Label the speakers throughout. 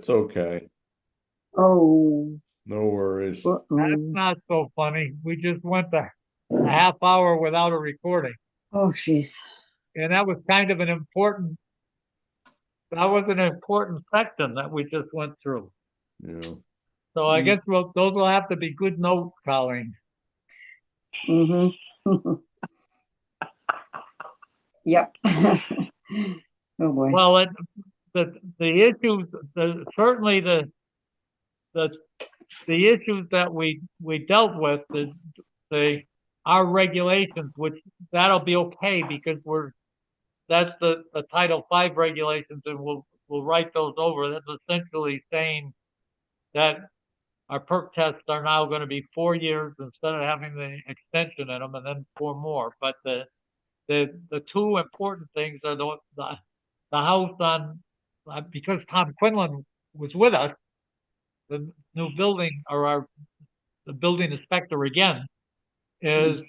Speaker 1: It's okay.
Speaker 2: Oh,
Speaker 1: No worries.
Speaker 3: That's
Speaker 2: uh-oh.
Speaker 3: not so funny. We just went a half hour without a recording.
Speaker 2: Oh, jeez.
Speaker 3: And that was kind of that was an important section that we just went through.
Speaker 1: Yeah.
Speaker 3: So I guess those will have to be good notes, Colleen.
Speaker 2: Mm-hmm. Yep. Oh boy.
Speaker 3: Well, the issues, certainly the the issues that we dealt with, the our regulations, which that'll be okay because that's the Title V regulations, and we'll write those over. That's essentially saying that our perk tests are now going to be 4 years instead of having the extension in them, and then 4 more. But the two important things are the house on because Tom Quinlan was with us, the new building or the building inspector again, is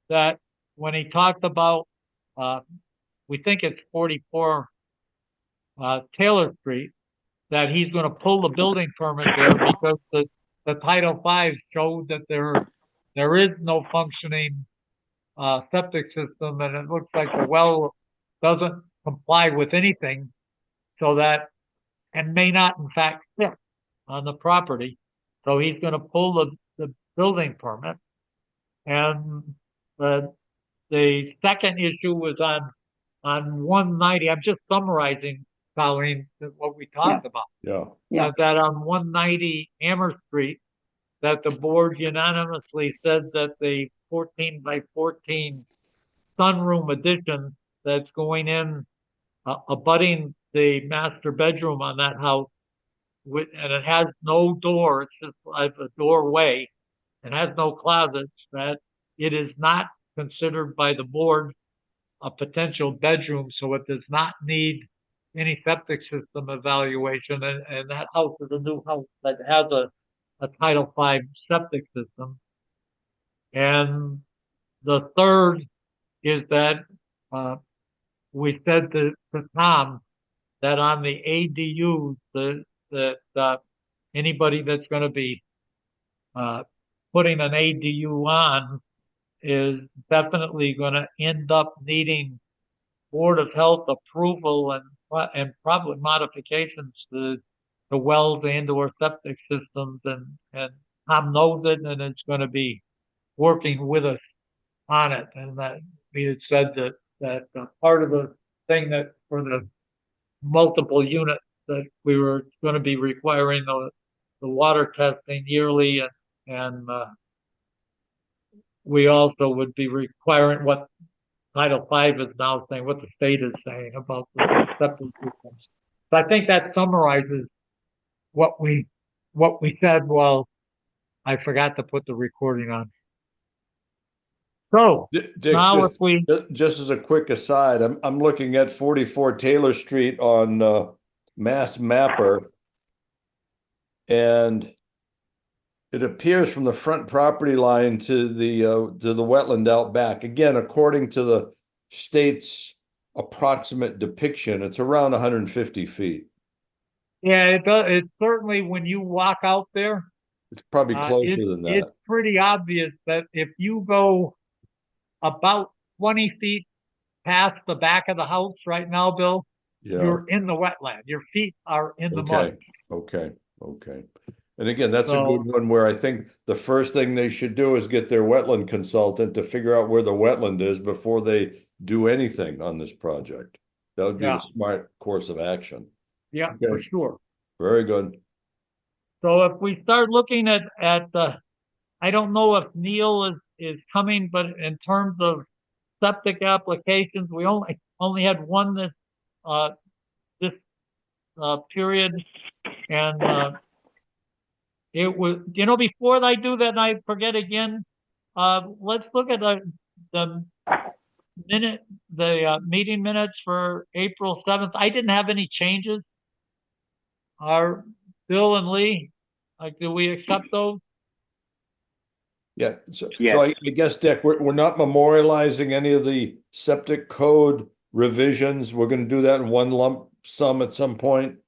Speaker 3: that when he talked about uh, we think it's 44 Taylor Street, that he's going to pull the building permit there because the Title V showed that there is no functioning septic system, and it looks like the well doesn't comply with anything, so that and may not in fact sit on the property. So he's going to pull the building permit. And the second issue was on 190. I'm just summarizing, Colleen, what we
Speaker 2: Yeah.
Speaker 3: talked about.
Speaker 1: Yeah.
Speaker 2: Yeah.
Speaker 3: That on 190 Amherst Street, that the board unanimously said that the 14 by 14 sunroom addition that's going in, abutting the master bedroom on that house, and it has no door, it's just like a doorway, and has no closets, that it is not considered by the board a potential bedroom, so it does not need any septic system evaluation. And that house is a new house that has a Title V septic system. And the third is that we said to Tom that on the ADUs, that anybody that's going to be putting an ADU on is definitely going to end up needing Board of Health approval and probably modifications to the wells and or septic systems, and Tom knows it and it's going to be working with us on it. And that we had said that part of the thing that for the multiple units that we were going to be requiring the water testing yearly, and we also would be requiring what Title V is now saying, what the state is saying about the septic systems. So I think that summarizes what we said. Well, I forgot to put the recording on. So
Speaker 1: Dick,
Speaker 3: now if we
Speaker 1: just as a quick aside, I'm looking at 44 Taylor Street on Mass Mapper, and it appears from the front property line to the wetland out back. Again, according to the state's approximate depiction, it's around 150 feet.
Speaker 3: yeah, it does. It's certainly when you walk out there,
Speaker 1: It's probably closer than
Speaker 3: it's
Speaker 1: that.
Speaker 3: pretty obvious that if you go about 20 feet past the back of the house right now, Bill,
Speaker 1: Yeah.
Speaker 3: you're in the wetland. Your feet are in the mud.
Speaker 1: Okay. Okay. And again, that's a
Speaker 3: So,
Speaker 1: good one where I think the first thing they should do is get their wetland consultant to figure out where the wetland is before they do anything on this project. That would be
Speaker 3: yeah,
Speaker 1: the smart course of action.
Speaker 3: yeah,
Speaker 1: Okay.
Speaker 3: for sure.
Speaker 1: Very good.
Speaker 3: So if we start looking at I don't know if Neil is coming, but in terms of septic applications, we only had one this period, and it was, before I do that, and I forget again, let's look at the meeting minutes for April 7th. I didn't have any changes. Are Bill and Lee, do we accept those?
Speaker 1: Yeah. So,
Speaker 4: Yes.
Speaker 1: so I guess, Dick, we're not memorializing any of the septic code revisions. We're going to do that in one lump sum at some point.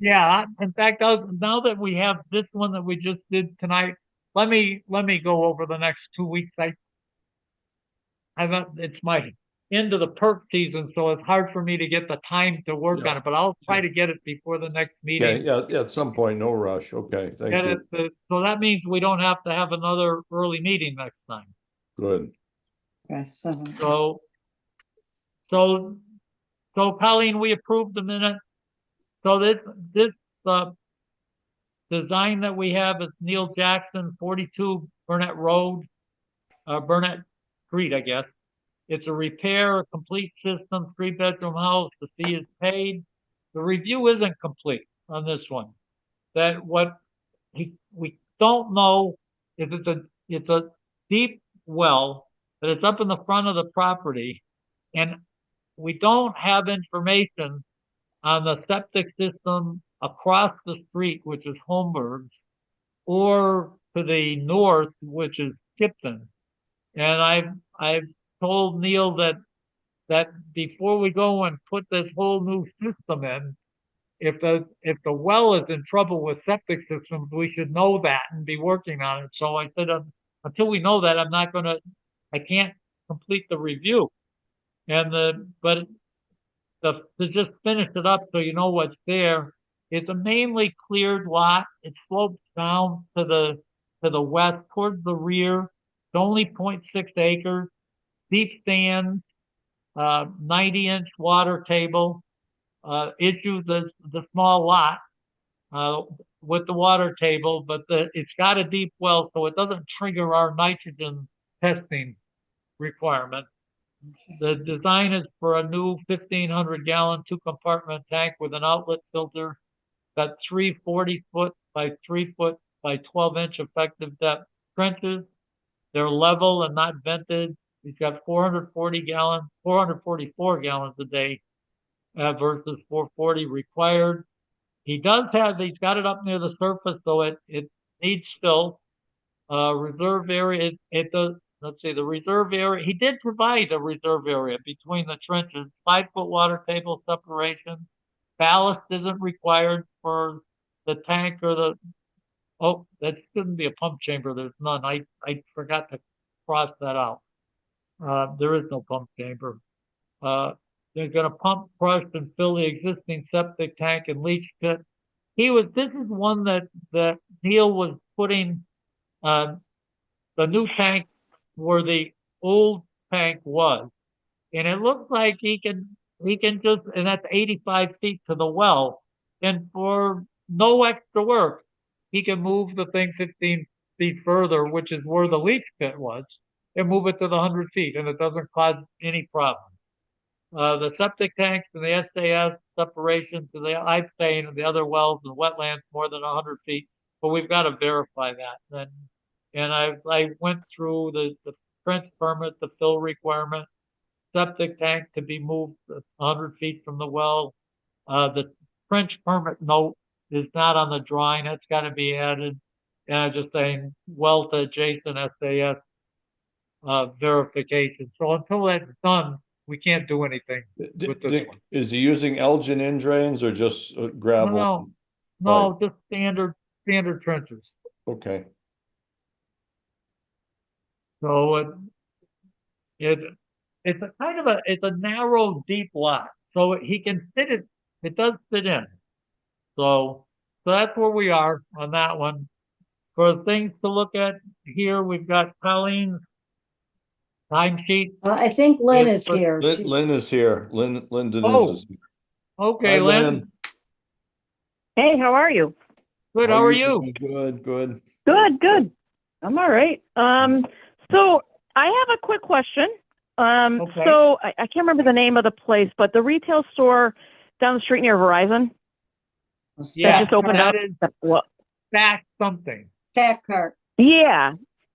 Speaker 3: Yeah, in fact, now that we have this one that we just did tonight, let me go over the next 2 weeks. It's my end of the perk season, so it's hard for me to get the time to work on
Speaker 1: Yeah.
Speaker 3: it, but I'll try
Speaker 1: Yeah.
Speaker 3: to get it before the next
Speaker 1: Yeah,
Speaker 3: meeting.
Speaker 1: yeah, at some point, no rush. Okay, thank
Speaker 3: Get it,
Speaker 1: you.
Speaker 3: so that means we don't have to have another early meeting next time.
Speaker 1: Good.
Speaker 2: Okay, 7.
Speaker 3: So, so, so Colleen, we approved the minute. So this, uh, design that we have is Neil Jackson, 42 Burnett Road, Burnett Street, I guess. It's a repair, a complete system, 3-bedroom house. The fee is paid. The review isn't complete on this one. That we don't know if it's a deep well, that it's up in the front of the property, and we don't have information on the septic system across the street, which is Holmberg's, or to the north, which is Skipton. And I've told Neil that before we go and put this whole new system in, if the well is in trouble with septic systems, we should know that and be working on it. So I said, until we know that, I can't complete the review. But to just finish it up so you know what's there, it's a mainly cleared lot. It slopes down to the west towards the rear. It's only 0.6 acres, deep stands, 90-inch water table. Issue the small lot uh, with the water table, but it's got a deep well, so it doesn't trigger our nitrogen testing requirement. The design is for a new 1,500-gallon 2-compartment tank with an outlet filter. Got 3 40-foot by 3-foot by 12-inch effective depth trenches. They're level and not vented. He's got 444 gallons a day versus 440 required. He's got it up near the surface, so it needs fill. Reserve area, it does, let's see, the reserve area, he did provide a reserve area between the trenches, 5-foot water table separation. Ballast isn't required for the tank oh, that shouldn't be a pump chamber. There's none. I forgot to cross that out. There is no pump chamber. Uh, they're going to pump, crush, and fill the existing septic tank and leach pit. This is one that Neil was putting, uh, the new tank where the old tank was. And it looks like he can just, and that's 85 feet to the well. And for no extra work, he can move the thing 15 feet further, which is where the leach pit was, and move it to the 100 feet, and it doesn't cause any problem. The septic tanks and the SAS separation to the Ipsane and the other wells and wetlands more than 100 feet, but we've got to verify that. And I went through the trench permit, the fill requirement, septic tank to be moved 100 feet from the well. The trench permit note is not on the drawing. That's got to be added. And I'm just saying well to adjacent SAS verification. So until that's done, we can't do anything with this
Speaker 1: Dick,
Speaker 3: one.
Speaker 1: is he using Elgin in drains or just
Speaker 3: No,
Speaker 1: gravel?
Speaker 3: no, just standard trenches.
Speaker 1: Okay,
Speaker 3: So it it's a kind of it's a narrow, deep lot. So he can fit it. It does fit in. So that's where we are on that one. For things to look at here, we've got Colleen's timesheet.
Speaker 2: I think Lynn
Speaker 3: It's
Speaker 2: is
Speaker 3: for-
Speaker 2: here.
Speaker 1: Lynn is here. Lynn Deniz
Speaker 3: Oh,
Speaker 1: is here.
Speaker 3: okay,
Speaker 1: Hi,
Speaker 3: Lynn.
Speaker 4: Hey, how are you?
Speaker 3: Good. How are you?
Speaker 1: doing? Good, good.
Speaker 4: Good, good. I'm all right. So I have a quick question.
Speaker 3: Okay.
Speaker 4: So I can't remember the name of the place, but the retail store down the street near Verizon.
Speaker 3: Yeah,
Speaker 4: just opened
Speaker 3: that
Speaker 4: up.
Speaker 3: is
Speaker 4: Well,
Speaker 3: stack something.
Speaker 2: Stack cart.
Speaker 4: yeah,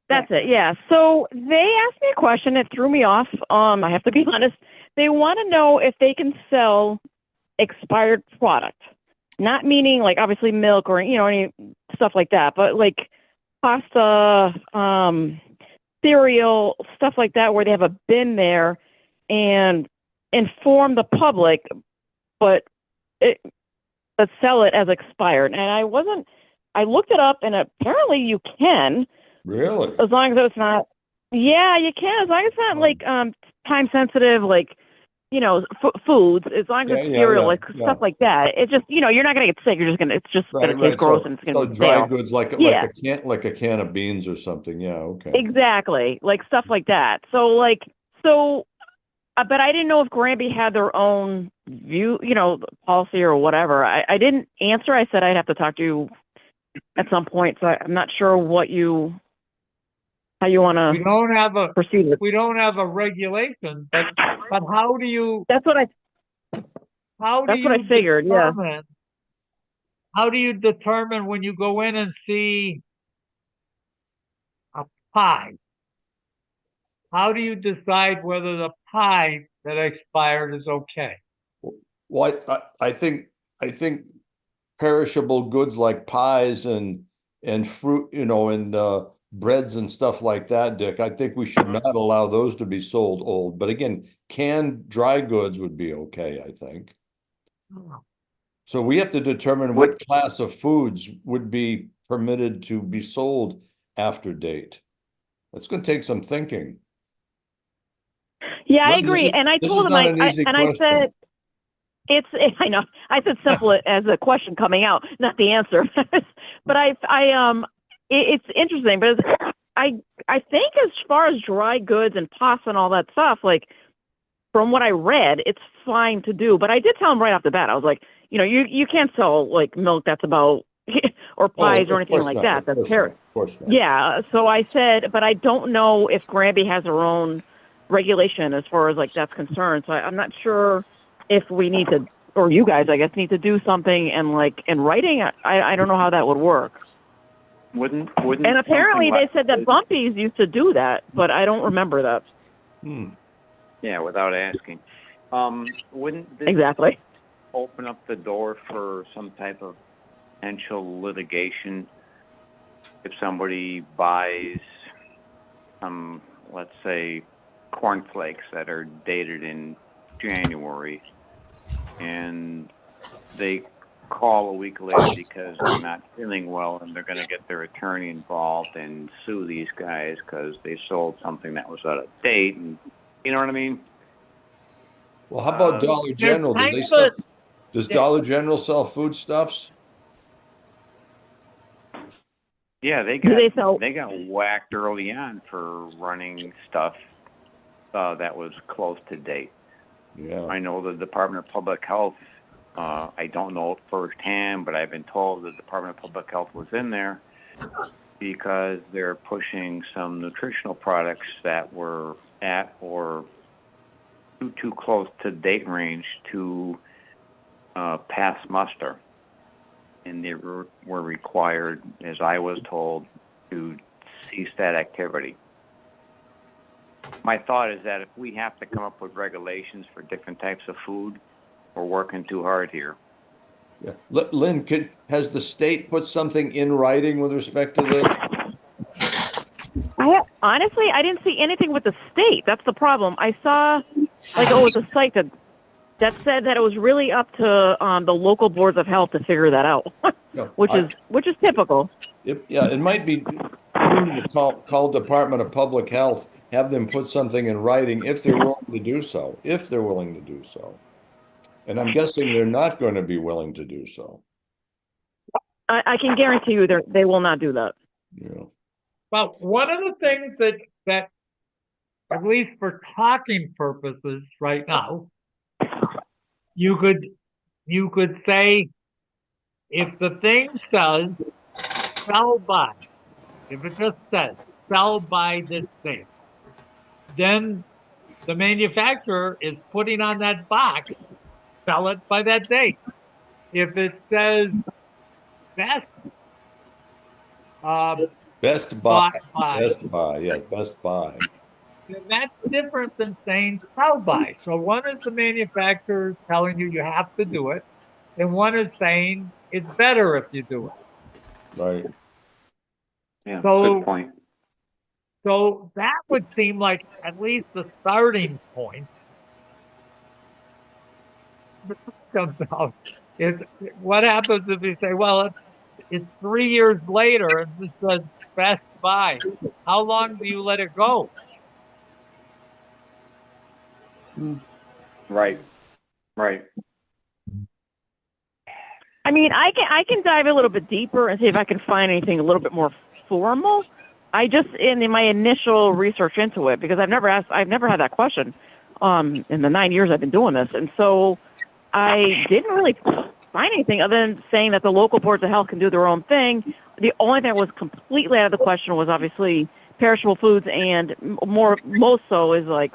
Speaker 4: that's it. Yeah. So they asked me a question. It threw me off. I have to be honest. They want to know if they can sell expired product, not meaning like obviously milk or any stuff like that, but like pasta, cereal, stuff like that, where they have a bin there and inform the public, but that sell it as expired. And I looked it up, and apparently you can,
Speaker 1: Really?
Speaker 4: as long as it's not, yeah, you can, as long as it's not
Speaker 1: Oh.
Speaker 4: like time sensitive, like, foods, as long as
Speaker 1: Yeah,
Speaker 4: it's
Speaker 1: yeah,
Speaker 4: cereal,
Speaker 1: yeah,
Speaker 4: like
Speaker 1: yeah.
Speaker 4: stuff like that. It's just, you're not gonna get sick. It's just
Speaker 1: Right,
Speaker 4: gonna
Speaker 1: right.
Speaker 4: taste gross
Speaker 1: So,
Speaker 4: and it's
Speaker 1: so
Speaker 4: gonna be
Speaker 1: dry
Speaker 4: stale.
Speaker 1: goods like
Speaker 4: Yeah.
Speaker 1: a can of beans or something. Yeah, okay.
Speaker 4: Exactly, like stuff like that. But I didn't know if Granby had their own view, policy or whatever. I didn't answer. I said I'd have to talk to you at some point. So I'm not sure how you want
Speaker 3: We
Speaker 4: to
Speaker 3: don't have a,
Speaker 4: proceed with.
Speaker 3: we don't have a regulation, but how do you,
Speaker 4: That's what I figured. Yeah.
Speaker 3: determine? How do you determine when you go in and see a pie? How do you decide whether the pie that expired is okay?
Speaker 1: Well, I think perishable goods like pies and fruit, and breads and stuff like that, Dick, I think we should not allow those to be sold old. But again, canned dry goods would be okay, I think. So we have to determine what class of foods would be permitted to be sold after date. That's going to take some thinking.
Speaker 4: Yeah, I
Speaker 1: Lynn,
Speaker 4: agree. And I
Speaker 1: this
Speaker 4: told
Speaker 1: is
Speaker 4: him,
Speaker 1: not an easy
Speaker 4: I
Speaker 1: question.
Speaker 4: said, I know, I said simple as a question coming out, not the answer. But it's interesting, but I think as far as dry goods and pasta and all that stuff, like from what I read, it's fine to do. But I did tell him right off the bat, I was like, you can't sell like milk that's about or pies or anything like that. That's
Speaker 1: Of course not.
Speaker 4: yeah. So I said, but I don't know if Granby has their own regulation as far as like that's concerned. So I'm not sure if we need to, or you guys, I guess, need to do something and like in writing. I don't know how that would work.
Speaker 5: Wouldn't
Speaker 4: And apparently they said that Bumpy's used to do that, but I don't remember that.
Speaker 5: Yeah, without asking. Wouldn't this
Speaker 4: Exactly.
Speaker 5: open up the door for some type of potential litigation if somebody buys let's say cornflakes that are dated in January and they call a week later because they're not feeling well and they're going to get their attorney involved and sue these guys because they sold something that was out of date, and you know what I mean?
Speaker 1: Well, how about Dollar General? Does Dollar General sell foodstuffs?
Speaker 5: Yeah, they got whacked early on for running stuff that was close to date.
Speaker 1: Yeah.
Speaker 5: I know the Department of Public Health, I don't know it firsthand, but I've been told the Department of Public Health was in there because they're pushing some nutritional products that were at or too close to date range to pass muster. And they were required, as I was told, to cease that activity. My thought is that if we have to come up with regulations for different types of food, we're working too hard here.
Speaker 1: Yeah. Lynn, has the state put something in writing with respect to this?
Speaker 4: Honestly, I didn't see anything with the state. That's the problem. I saw like it was a site that said that it was really up to the local boards of health to figure that out,
Speaker 1: No,
Speaker 4: which is typical.
Speaker 1: It might be prudent to call Department of Public Health, have them put something in writing if they're willing to do so. If they're willing to do so, and I'm guessing they're not going to be willing to do so.
Speaker 4: I can guarantee you they will not do that.
Speaker 1: Yeah.
Speaker 3: Well, one of the things that at least for talking purposes right now, you could say if the thing says sell by, if it just says sell by this date, then the manufacturer is putting on that box, sell it by that date. If it says best
Speaker 1: Best Buy,
Speaker 3: by,
Speaker 1: yeah, Best Buy.
Speaker 3: then that's different than saying sell by. So one is the manufacturer telling you have to do it, and one is saying it's better if you do it.
Speaker 1: Right.
Speaker 5: Yeah,
Speaker 3: So,
Speaker 5: good point.
Speaker 3: So that would seem like at least the starting point. But it comes out is what happens if you say, well, it's 3 years later and this says Best Buy. How long do you let it go?
Speaker 5: Right, right.
Speaker 4: I mean, I can dive a little bit deeper and see if I can find anything a little bit more formal. I just in my initial research into it because I've never had that question in the 9 years I've been doing this, and so I didn't really find anything other than saying that the local boards of health can do their own thing. The only thing that was completely out of the question was obviously perishable foods, and most so is like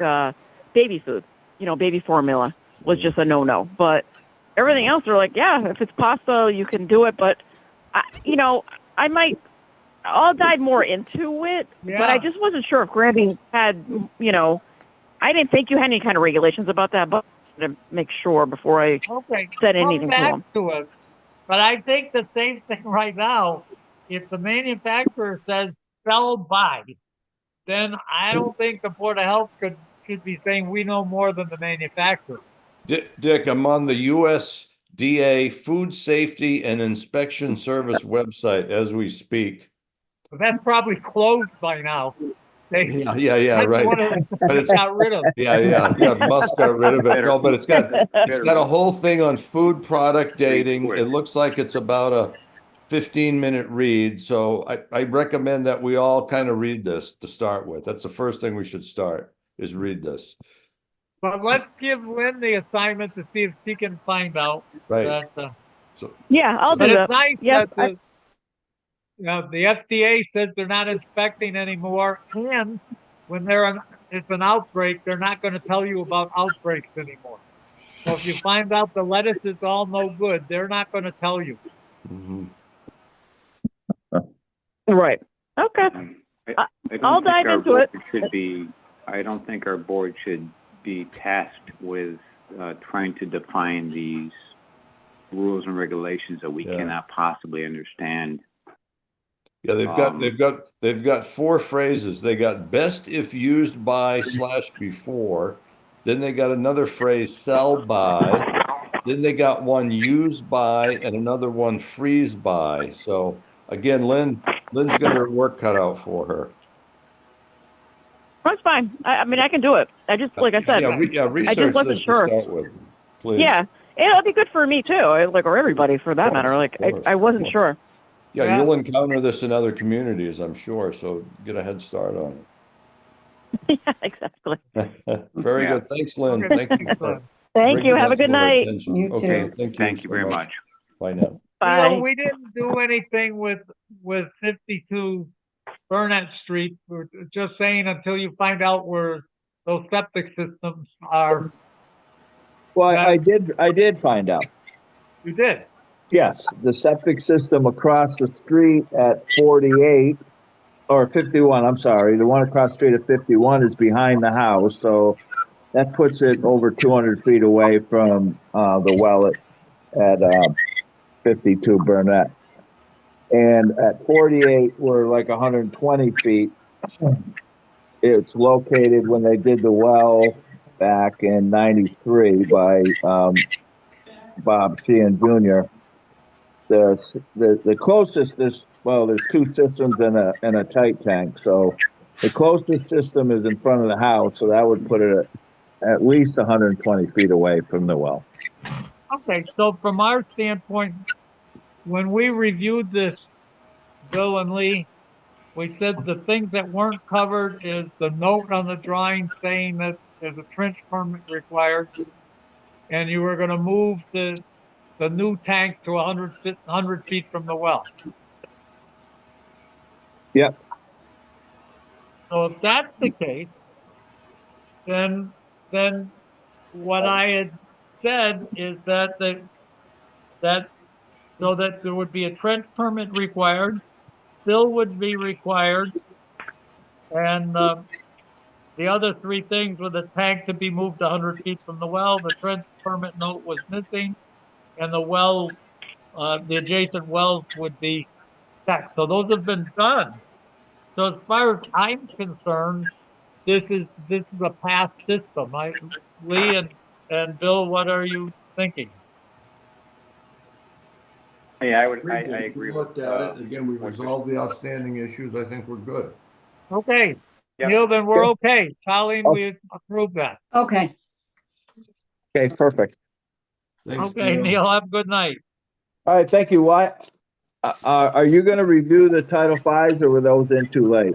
Speaker 4: baby food. You know, baby formula was just a no-no, but everything else are like, yeah, if it's pasta, you can do it. But I might, I'll dive more into it. But I
Speaker 3: Yeah.
Speaker 4: just wasn't sure if Granby had, I didn't think you had any kind of regulations about that, but to make sure before I
Speaker 3: Okay,
Speaker 4: said
Speaker 3: come
Speaker 4: anything to
Speaker 3: back
Speaker 4: them.
Speaker 3: to it. But I think the same thing right now. If the manufacturer says sell by, then I don't think the Board of Health should be saying we know more than the manufacturer.
Speaker 1: Dick, I'm on the USDA Food Safety and Inspection Service website as we speak.
Speaker 3: But that's probably closed by now. They
Speaker 1: Yeah,
Speaker 3: that's
Speaker 1: right.
Speaker 3: one of the
Speaker 1: But
Speaker 3: things
Speaker 1: it's
Speaker 3: got rid of.
Speaker 1: yeah. Musk got rid of it. No, but it's got
Speaker 5: Better
Speaker 1: a whole thing on food product dating.
Speaker 5: quick.
Speaker 1: It looks like it's about a 15-minute read. So I recommend that we all kind of read this to start with. That's the first thing we should start is read this.
Speaker 3: But let's give Lynn the assignment to see if she can find out
Speaker 1: Right.
Speaker 3: that.
Speaker 1: So
Speaker 4: Yeah, I'll
Speaker 3: But
Speaker 4: do
Speaker 3: it's
Speaker 4: that.
Speaker 3: nice
Speaker 4: Yes,
Speaker 3: that the FDA says they're not inspecting anymore, and when it's an outbreak, they're not going to tell you about outbreaks anymore. So if you find out the lettuce is all no good, they're not going to tell you.
Speaker 1: mhm.
Speaker 4: right. Okay.
Speaker 5: I don't
Speaker 4: I'll
Speaker 5: think
Speaker 4: dive
Speaker 5: our
Speaker 4: into
Speaker 5: board
Speaker 4: it.
Speaker 5: should be, I don't think our board should be tasked with trying to define these rules and regulations that we
Speaker 1: Yeah.
Speaker 5: cannot possibly understand.
Speaker 1: Yeah, they've got four phrases. They got best if used by / before. Then they got another phrase sell by. Then they got one used by and another one freeze by. So again, Lynn's got her work cut out for her.
Speaker 4: That's fine. I mean, I can do it. I just, like I said, I
Speaker 1: Research
Speaker 4: just wasn't
Speaker 1: this to
Speaker 4: sure.
Speaker 1: start with, please.
Speaker 4: Yeah, it'll be good for me too, or everybody for that matter. Like, I wasn't sure.
Speaker 1: Yeah,
Speaker 3: Yeah.
Speaker 1: you'll encounter this in other communities, I'm sure. So get a head start on
Speaker 4: Yeah, exactly.
Speaker 1: it. Very
Speaker 5: Yeah.
Speaker 1: good. Thanks, Lynn.
Speaker 3: Okay,
Speaker 1: Thank you
Speaker 3: thanks,
Speaker 1: for
Speaker 3: Lynn.
Speaker 4: Thank
Speaker 1: bringing
Speaker 4: you. Have
Speaker 1: that
Speaker 4: a good
Speaker 1: to our
Speaker 4: night.
Speaker 1: attention.
Speaker 2: You
Speaker 1: Okay,
Speaker 2: too.
Speaker 5: Thank you
Speaker 1: so
Speaker 5: very
Speaker 1: much.
Speaker 5: much.
Speaker 1: Bye now.
Speaker 4: Bye.
Speaker 3: We didn't do anything with 52 Burnett Street. We're just saying until you find out where those septic systems are.
Speaker 6: Well,
Speaker 3: Yeah.
Speaker 6: I did find out.
Speaker 3: You did.
Speaker 6: Yes, the septic system across the street at 48 or 51, I'm sorry, the one across the street at 51 is behind the house, so that puts it over 200 feet away from the well at 52 Burnett. And at 48, we're like 120 feet. It's located when they did the well back in 93 by Bob Sheehan Jr. The closest there's two systems and a tight tank. So the closest system is in front of the house, so that would put it at least 120 feet away from the well.
Speaker 3: Okay, so from our standpoint, when we reviewed this, Bill and Lee, we said the things that weren't covered is the note on the drawing saying that there's a trench permit required, and you were going to move the new tank to 100 feet from the well.
Speaker 6: Yep.
Speaker 3: So if that's the case, then what I had said is that so that there would be a trench permit required, fill would be required, and the other three things were the tank to be moved 100 feet from the well, the trench permit note was missing, and the adjacent wells would be checked. So those have been done. So as far as I'm concerned, this is a past system. Lee and Bill, what are you thinking?
Speaker 5: Yeah, I
Speaker 1: We
Speaker 5: agree with,
Speaker 1: looked at it. Again, we
Speaker 5: what you're-
Speaker 1: resolved the outstanding issues. I think we're good.
Speaker 3: Okay,
Speaker 5: Yep.
Speaker 3: Neil, then we're okay. Colleen, we approve that.
Speaker 2: Okay,
Speaker 6: Okay, perfect.
Speaker 1: Thanks,
Speaker 3: Okay, Neil, have a good night.
Speaker 6: All right, thank you. Wyatt. Are you gonna review the Title V's or were those in too late?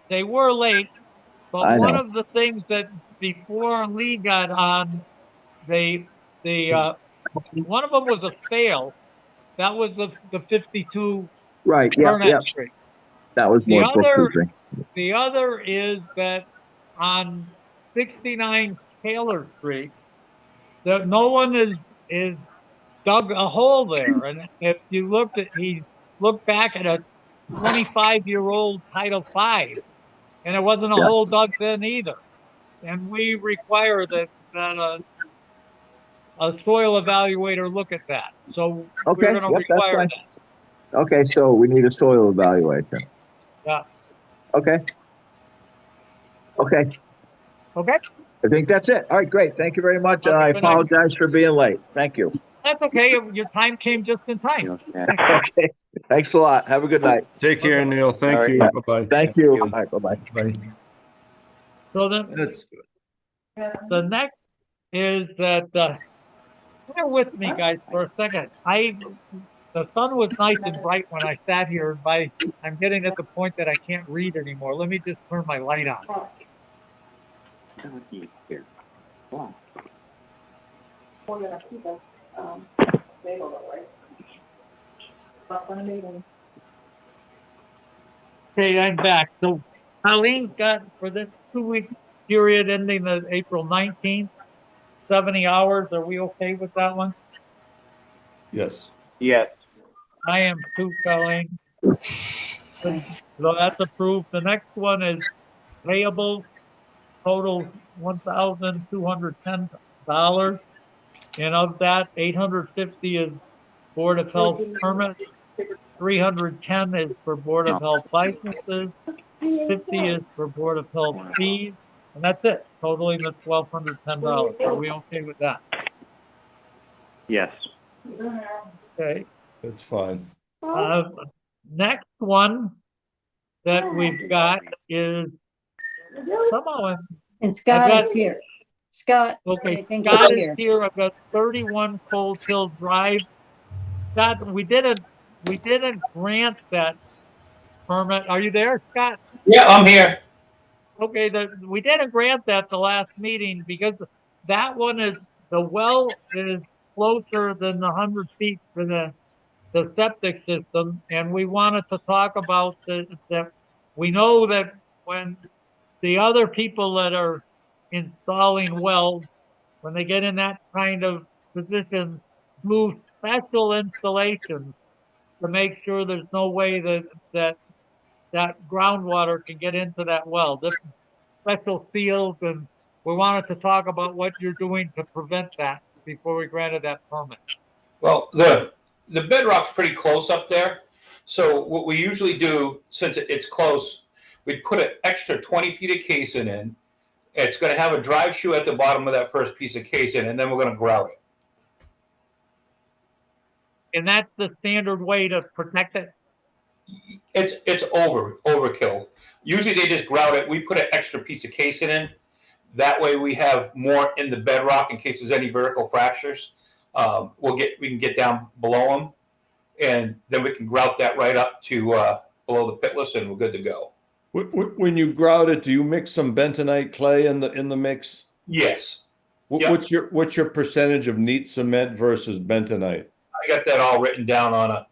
Speaker 3: They were late, but
Speaker 6: I
Speaker 3: one
Speaker 6: know.
Speaker 3: of the things that before Lee got on, one of them was a fail. That was the 52
Speaker 6: Right, yep,
Speaker 3: Burnett
Speaker 6: yep.
Speaker 3: Street.
Speaker 6: That was
Speaker 3: The
Speaker 6: more
Speaker 3: other,
Speaker 6: bookkeeping.
Speaker 3: the other is that on 69 Taylor Street, that no one is dug a hole there. And if you he looked back at a 25-year-old Title V, and it wasn't a
Speaker 6: Yeah.
Speaker 3: hole dug then either. And we require that a soil evaluator look at that. So we're
Speaker 6: Okay,
Speaker 3: going to
Speaker 6: yep, that's
Speaker 3: require
Speaker 6: fine.
Speaker 3: that.
Speaker 6: Okay, so we need a soil evaluation.
Speaker 3: Yeah.
Speaker 6: Okay. Okay,
Speaker 3: Okay.
Speaker 6: I think that's it. All right, great. Thank you very much.
Speaker 3: Okay,
Speaker 6: I
Speaker 3: good night.
Speaker 6: apologize for being late. Thank you.
Speaker 3: That's okay. Your time came just in time.
Speaker 5: you know, yeah.
Speaker 6: Okay, thanks a lot. Have a good night.
Speaker 1: Take care, Neil. Thank
Speaker 5: All right.
Speaker 1: you.
Speaker 6: Yeah.
Speaker 1: Bye-bye.
Speaker 6: Thank you.
Speaker 5: you.
Speaker 6: All right, bye-bye.
Speaker 1: Bye.
Speaker 3: So then
Speaker 1: That's
Speaker 3: the next is that, bear with me guys for a second. The sun was nice and bright when I sat here, but I'm getting at the point that I can't read anymore. Let me just turn my light on.
Speaker 5: Here. Wow.
Speaker 3: Okay, I'm back. So Colleen's got for this 2-week period ending the April 19th, 70 hours. Are we okay with that one?
Speaker 1: yes.
Speaker 5: Yes.
Speaker 3: I am too, Colleen. So that's approved. The next one is payable, total $1,210. And of that, 850 is Board of Health permit, 310 is for Board of Health licenses, 50 is for Board of Health fees, and that's it, totaling the $1,210. Are we okay with that?
Speaker 5: Yes.
Speaker 3: Okay.
Speaker 1: That's fine.
Speaker 3: Next one that we've got is somehow,
Speaker 2: and Scott
Speaker 3: got-
Speaker 2: is here. Scott, I
Speaker 3: okay,
Speaker 2: think
Speaker 3: Scott
Speaker 2: is
Speaker 3: is
Speaker 2: here.
Speaker 3: here. I've got 31 Cold Hill Drive. Scott, we didn't grant that permit. Are you there, Scott?
Speaker 7: Yeah, I'm here.
Speaker 3: Okay, we didn't grant that the last meeting because that one the well is closer than the 100 feet for the septic system, and we wanted to talk about that. We know that when the other people that are installing wells, when they get in that kind of position, do special installations to make sure there's no way that groundwater can get into that well. Different special seals, and we wanted to talk about what you're doing to prevent that before we granted that permit.
Speaker 7: Well, the bedrock's pretty close up there. So what we usually do, since it's close, we put an extra 20 feet of casing in. It's going to have a drive shoe at the bottom of that first piece of casing, and then we're going to grout it.
Speaker 3: And that's the standard way to protect it.
Speaker 7: It's overkill. Usually they just grout it. We put an extra piece of casing in. That way we have more in the bedrock in case there's any vertical fractures. We can get down below them, and then we can grout that right up to below the pitless, and we're good to go.
Speaker 1: When you grout it, do you mix some bentonite clay in the mix?
Speaker 7: Yes,
Speaker 1: What's
Speaker 7: Yep.
Speaker 1: what's your percentage of neat cement versus bentonite?
Speaker 7: I got that all written down on a.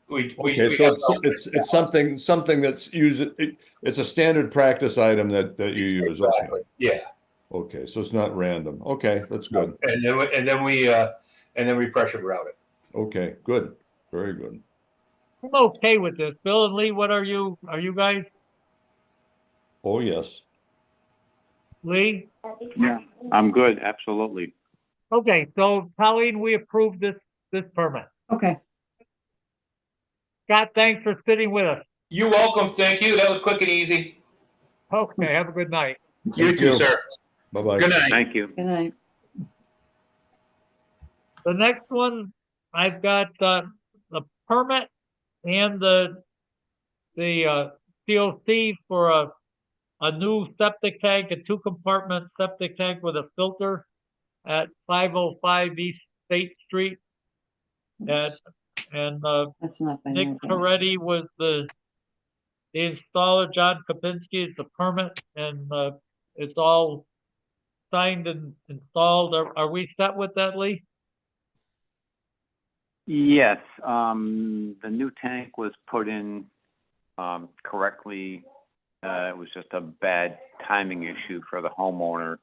Speaker 7: We
Speaker 1: So
Speaker 7: have
Speaker 1: it's something that's used. It's a standard practice item that you use.
Speaker 7: exactly.
Speaker 1: Okay.
Speaker 7: Yeah,
Speaker 1: Okay, so it's not random. Okay, that's good.
Speaker 7: and then we pressure grout it.
Speaker 1: Okay, good. Very good.
Speaker 3: I'm okay with this. Bill and Lee, what are you guys?
Speaker 1: Oh, yes.
Speaker 3: Lee?
Speaker 5: Yeah, I'm good. Absolutely.
Speaker 3: Okay, so Colleen, we approved this permit.
Speaker 2: Okay,
Speaker 3: Scott, thanks for sitting with us.
Speaker 7: You're welcome. Thank you. That was quick and easy.
Speaker 3: Okay, have a good night.
Speaker 7: You
Speaker 1: Thank
Speaker 7: too,
Speaker 1: you.
Speaker 7: sir.
Speaker 1: Bye-bye.
Speaker 7: Good night.
Speaker 5: Thank you.
Speaker 2: good night.
Speaker 3: The next one, I've got, the permit and the COC for a new septic tank, a 2-compartment septic tank with a filter at 505 East State Street. And
Speaker 2: That's nothing.
Speaker 3: Nick
Speaker 2: okay.
Speaker 3: Coretti was the installer, John Kapinski is the permit, and it's all signed and installed. Are we set with that, Lee?
Speaker 5: Yes, the new tank was put in correctly. It was just a bad timing issue for the homeowner,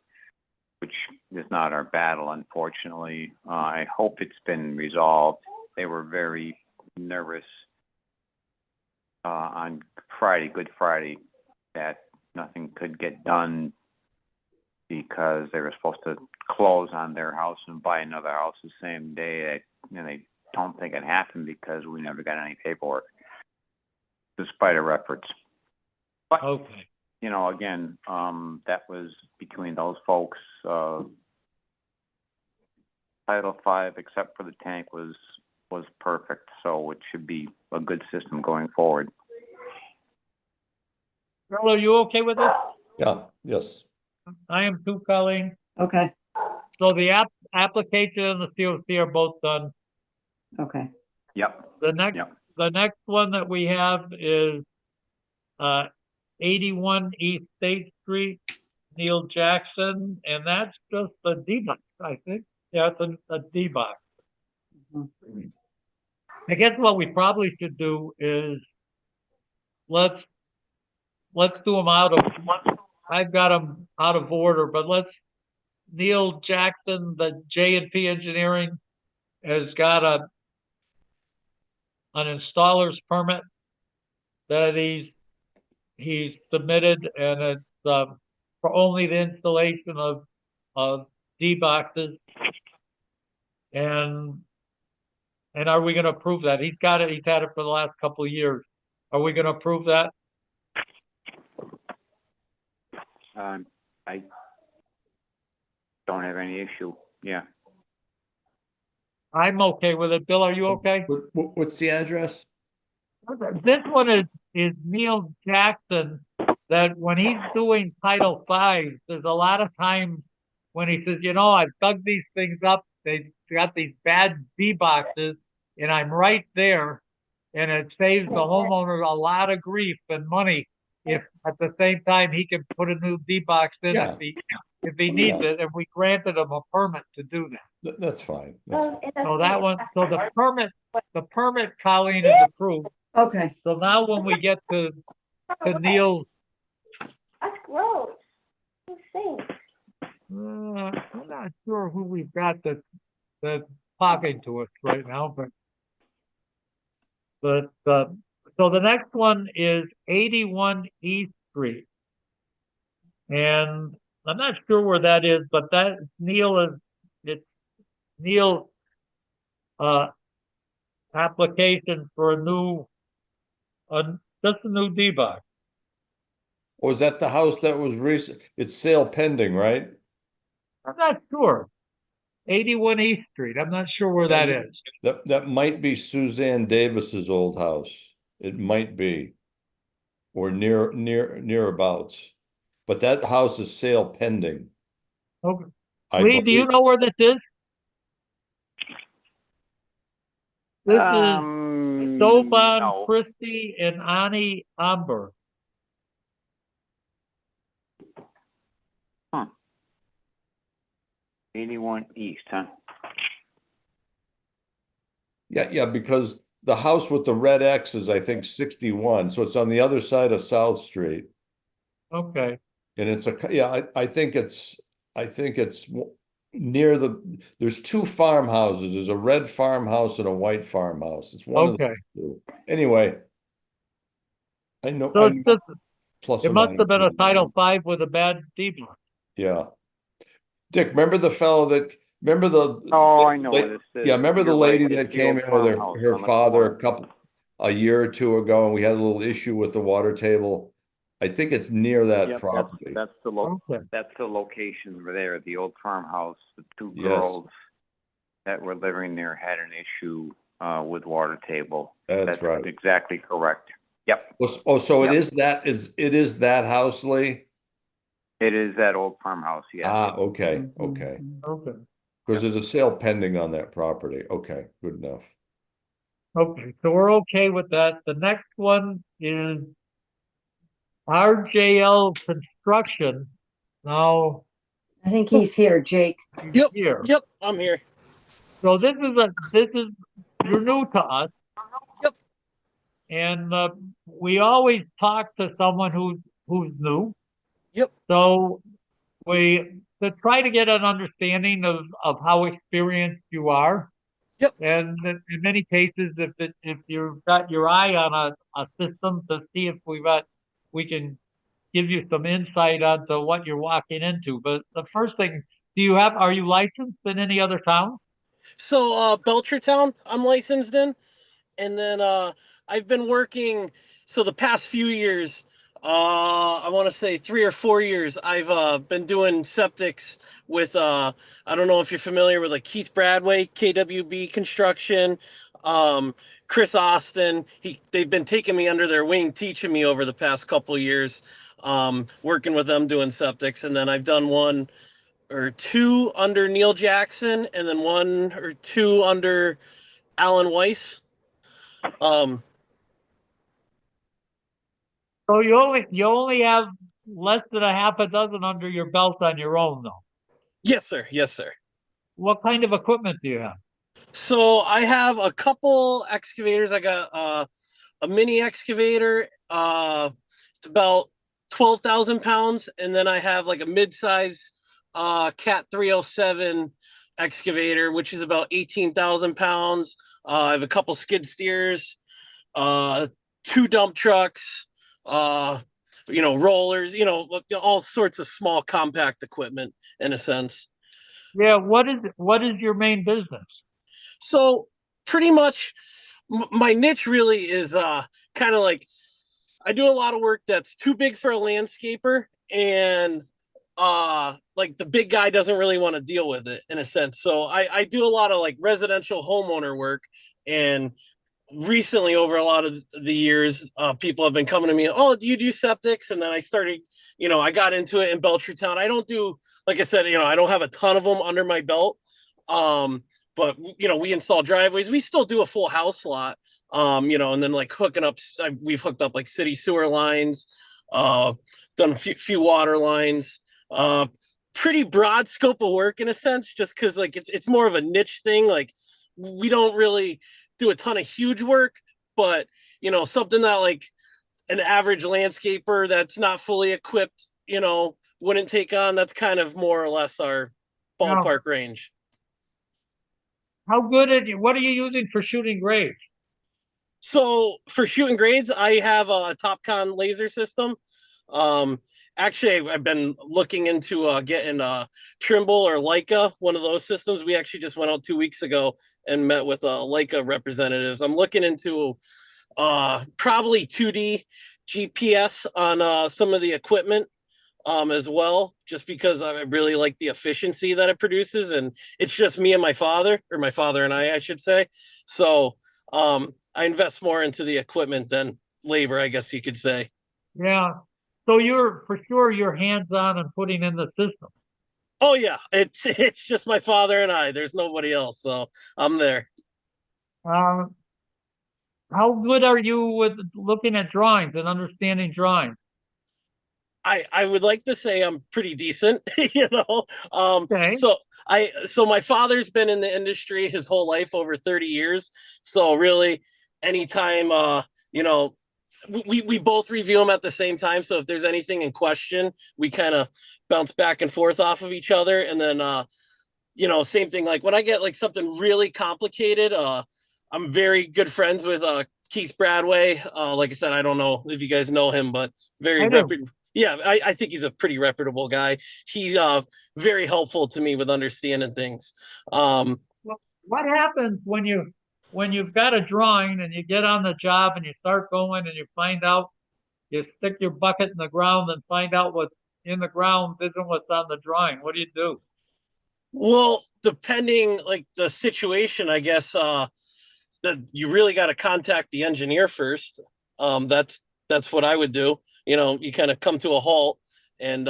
Speaker 5: which is not our battle, unfortunately. I hope it's been resolved. They were very nervous on Friday, Good Friday, that nothing could get done because they were supposed to close on their house and buy another house the same day. They don't think it happened because we never got any paperwork, despite our efforts. But,
Speaker 3: Okay.
Speaker 5: you know, again, that was between those folks. Title V, except for the tank, was perfect, so it should be a good system going forward.
Speaker 3: Earl, are you okay with this?
Speaker 1: Yeah, yes.
Speaker 3: I am too, Colleen.
Speaker 2: Okay,
Speaker 3: So the application and the COC are both done.
Speaker 2: okay.
Speaker 5: Yep.
Speaker 3: The next one that we have is 81 East State Street, Neil Jackson, and that's just a D-box, I think. Yeah, it's a D-box.
Speaker 2: Mhm.
Speaker 3: I guess what we probably should do is let's do them I've got them out of order, but Neil Jackson, the J&P Engineering, has got an installer's permit that he's submitted, and it's for only the installation of D boxes. And are we going to approve that? He's got it. He's had it for the last couple of years. Are we going to approve that?
Speaker 5: I don't have any issue. Yeah.
Speaker 3: I'm okay with it. Bill, are you okay?
Speaker 1: What's the address?
Speaker 3: This one is Neil Jackson, that when he's doing Title V, there's a lot of times when he says, you know, I've dug these things up. They've got these bad D boxes, and I'm right there. And it saves the homeowner a lot of grief and money if at the same time he can put a new D box in
Speaker 1: Yeah.
Speaker 3: if he needs it. And we granted him a permit to do that.
Speaker 1: That's fine.
Speaker 3: So that one, so the permit, Colleen, is approved.
Speaker 2: Okay,
Speaker 3: So now when we get to Neil's,
Speaker 8: That's gross. Who thinks?
Speaker 3: I'm not sure who we've got that's talking to us right now, but so the next one is 81 East Street, and I'm not sure where that is, but it's Neil application for just a new D-box.
Speaker 1: Was that the house that was recent? It's sale pending, right?
Speaker 3: I'm not sure. 81 East Street. I'm not sure where that is.
Speaker 1: That might be Suzanne Davis's old house. It might be. Or nearabouts. But that house is sale pending.
Speaker 3: Okay. Lee, do you know where this is? This is Soban,
Speaker 5: no.
Speaker 3: Christie, and Ani Amber.
Speaker 5: 81 East, huh?
Speaker 1: Yeah, because the house with the red X is, I think, 61. So it's on the other side of South Street.
Speaker 3: Okay.
Speaker 1: And it's I think it's near there's two farmhouses. There's a red farmhouse and a white farmhouse. It's one of the two. Anyway, I know.
Speaker 3: So it's just,
Speaker 1: plus
Speaker 3: it
Speaker 1: or
Speaker 3: must have been a
Speaker 1: minus.
Speaker 3: Title V with a bad D-block.
Speaker 1: Yeah. Dick, remember the fellow remember the
Speaker 5: Oh, I know what this is.
Speaker 1: yeah, remember the
Speaker 5: You're
Speaker 1: lady
Speaker 5: right,
Speaker 1: that
Speaker 5: it's the
Speaker 1: came
Speaker 5: old
Speaker 1: in with
Speaker 5: farmhouse
Speaker 1: her
Speaker 5: on the
Speaker 1: father
Speaker 5: corner.
Speaker 1: a year or two ago, and we had a little issue with the water table. I think it's near that
Speaker 5: Yep,
Speaker 1: property.
Speaker 5: that's
Speaker 3: Okay.
Speaker 5: the location over there, the old farmhouse, the two
Speaker 1: Yes.
Speaker 5: girls that were living there had an issue with water table.
Speaker 1: That's right.
Speaker 5: Exactly correct. Yep,
Speaker 1: Oh, so
Speaker 5: Yep.
Speaker 1: it is that house, Lee?
Speaker 5: it is that old farmhouse, yes.
Speaker 1: Ah, okay,
Speaker 2: Mhm,
Speaker 1: okay.
Speaker 2: mhm.
Speaker 3: Okay.
Speaker 1: Because there's a sale pending on that property. Okay, good enough.
Speaker 3: Okay, so we're okay with that. The next one is RJL Construction. Now,
Speaker 2: I think he's here, Jake.
Speaker 9: Yep.
Speaker 3: here.
Speaker 9: Yep. I'm here.
Speaker 3: So you're new to us.
Speaker 9: Yep.
Speaker 3: And we always talk to someone who's new.
Speaker 9: Yep.
Speaker 3: So to try to get an understanding of how experienced you are.
Speaker 9: Yep.
Speaker 3: And in many cases, if you've got your eye on a system to see if we can give you some insight onto what you're walking into. But the first thing, are you licensed in any other town?
Speaker 9: So Belchertown, I'm licensed in. And then I've been working. So the past few years, I want to say 3 or 4 years, I've been doing septics with. I don't know if you're familiar with like Keith Bradway, KWB Construction, Chris Austin. They've been taking me under their wing, teaching me over the past couple of years, working with them doing septics, and then I've done 1 or 2 under Neil Jackson, and then 1 or 2 under Alan Weiss. Um,
Speaker 3: So you only have less than a half a dozen under your belt on your own, though.
Speaker 9: yes, sir. Yes, sir.
Speaker 3: What kind of equipment do you have?
Speaker 9: So I have a couple excavators. I got a mini excavator. It's about 12,000 pounds, and then I have like a mid-size Cat 307 excavator, which is about 18,000 pounds. I have a couple skid steers, 2 dump trucks, uh, rollers, all sorts of small compact equipment in a sense.
Speaker 3: Yeah, what is your main business?
Speaker 9: So pretty much my niche really is kind of like I do a lot of work that's too big for a landscaper, and like the big guy doesn't really want to deal with it in a sense. So I do a lot of like residential homeowner work, and recently over a lot of the years people have been coming to me, oh, do you do septics? And then I started, I got into it in Belchertown. I don't do, like I said, I don't have a ton of them under my belt, but we install driveways. We still do a full house lot, and then like hooking up, we've hooked up like city sewer lines, done a few water lines, pretty broad scope of work in a sense, just because like it's more of a niche thing. Like we don't really do a ton of huge work, but something that like an average landscaper that's not fully equipped, wouldn't take on. That's kind of more or less our ballpark range.
Speaker 3: How good at you? What are you using for shooting grades?
Speaker 9: So for shooting grades, I have a TopCon laser system. Actually, I've been looking into getting Trimble or Leica, one of those systems. We actually just went out 2 weeks ago and met with Leica representatives. I'm looking into probably 2D GPS on some of the equipment as well, just because I really like the efficiency that it produces. And it's just me and my father, or my father and I should say. So I invest more into the equipment than labor, I guess you could say.
Speaker 3: Yeah. So you're hands-on and putting in the system.
Speaker 9: Oh yeah, it's just my father and I. There's nobody else, so I'm there.
Speaker 3: How good are you with looking at drawings and understanding drawings?
Speaker 9: I would like to say I'm pretty decent,
Speaker 3: Okay.
Speaker 9: So my father's been in the industry his whole life, over 30 years. So really, anytime we both review them at the same time. So if there's anything in question, we kind of bounce back and forth off of each other. And then same thing, like when I get like something really complicated, I'm very good friends with Keith Bradway. Like I said, I don't know if you guys know him, but very reputable. Yeah, I think he's a pretty reputable guy. He's very helpful to me with understanding things.
Speaker 3: What happens when you've got a drawing and you get on the job and you start going and you find out, you stick your bucket in the ground and find out what's in the ground isn't what's on the drawing? What do you do?
Speaker 9: Well, depending like the situation, I guess that you really got to contact the engineer first. That's what I would do. You know, you kind of come to a halt and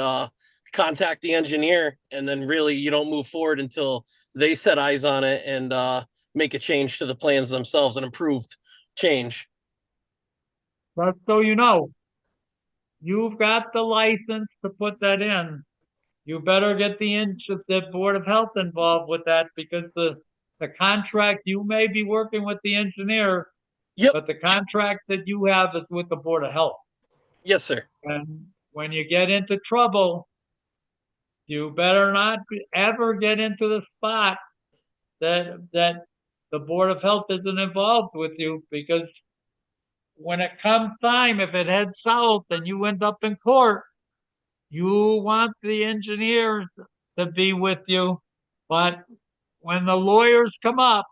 Speaker 9: contact the engineer, and then really you don't move forward until they set eyes on it and make a change to the plans themselves, an improved change.
Speaker 3: But so you know, you've got the license to put that in. You better get the Board of Health involved with that, because the contract, you may be working with the engineer,
Speaker 9: Yep.
Speaker 3: but the contract that you have is with the Board of Health.
Speaker 9: Yes, sir.
Speaker 3: And when you get into trouble, you better not ever get into the spot that the Board of Health isn't involved with you, because when it comes time, if it heads south and you end up in court, you want the engineers to be with you. But when the lawyers come up,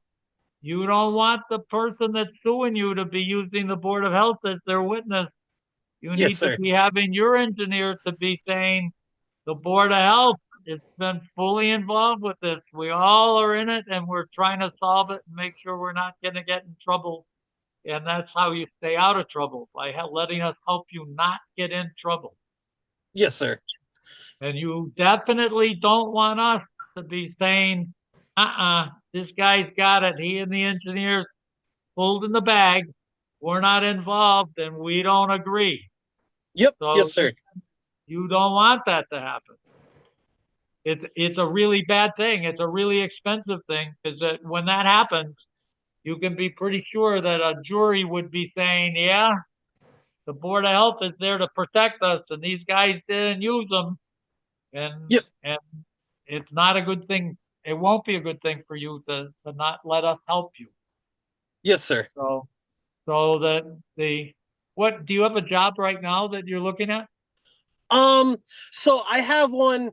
Speaker 3: you don't want the person that's suing you to be using the Board of Health as their witness. You
Speaker 9: Yes,
Speaker 3: need to
Speaker 9: sir.
Speaker 3: be having your engineer to be saying, the Board of Health has been fully involved with this. We all are in it, and we're trying to solve it and make sure we're not going to get in trouble. And that's how you stay out of trouble, by letting us help you not get in trouble.
Speaker 9: Yes, sir.
Speaker 3: And you definitely don't want us to be saying, this guy's got it. He and the engineers pulled in the bag. We're not involved and we don't agree.
Speaker 9: Yep.
Speaker 3: So
Speaker 9: Yes, sir.
Speaker 3: you don't want that to happen. It's a really bad thing. It's a really expensive thing, because when that happens, you can be pretty sure that a jury would be saying, yeah, the Board of Health is there to protect us, and these guys didn't use them. And,
Speaker 9: Yep.
Speaker 3: and it's not a good thing. It won't be a good thing for you to not let us help you.
Speaker 9: Yes, sir.
Speaker 3: So that what, do you have a job right now that you're looking at?
Speaker 9: So I have one.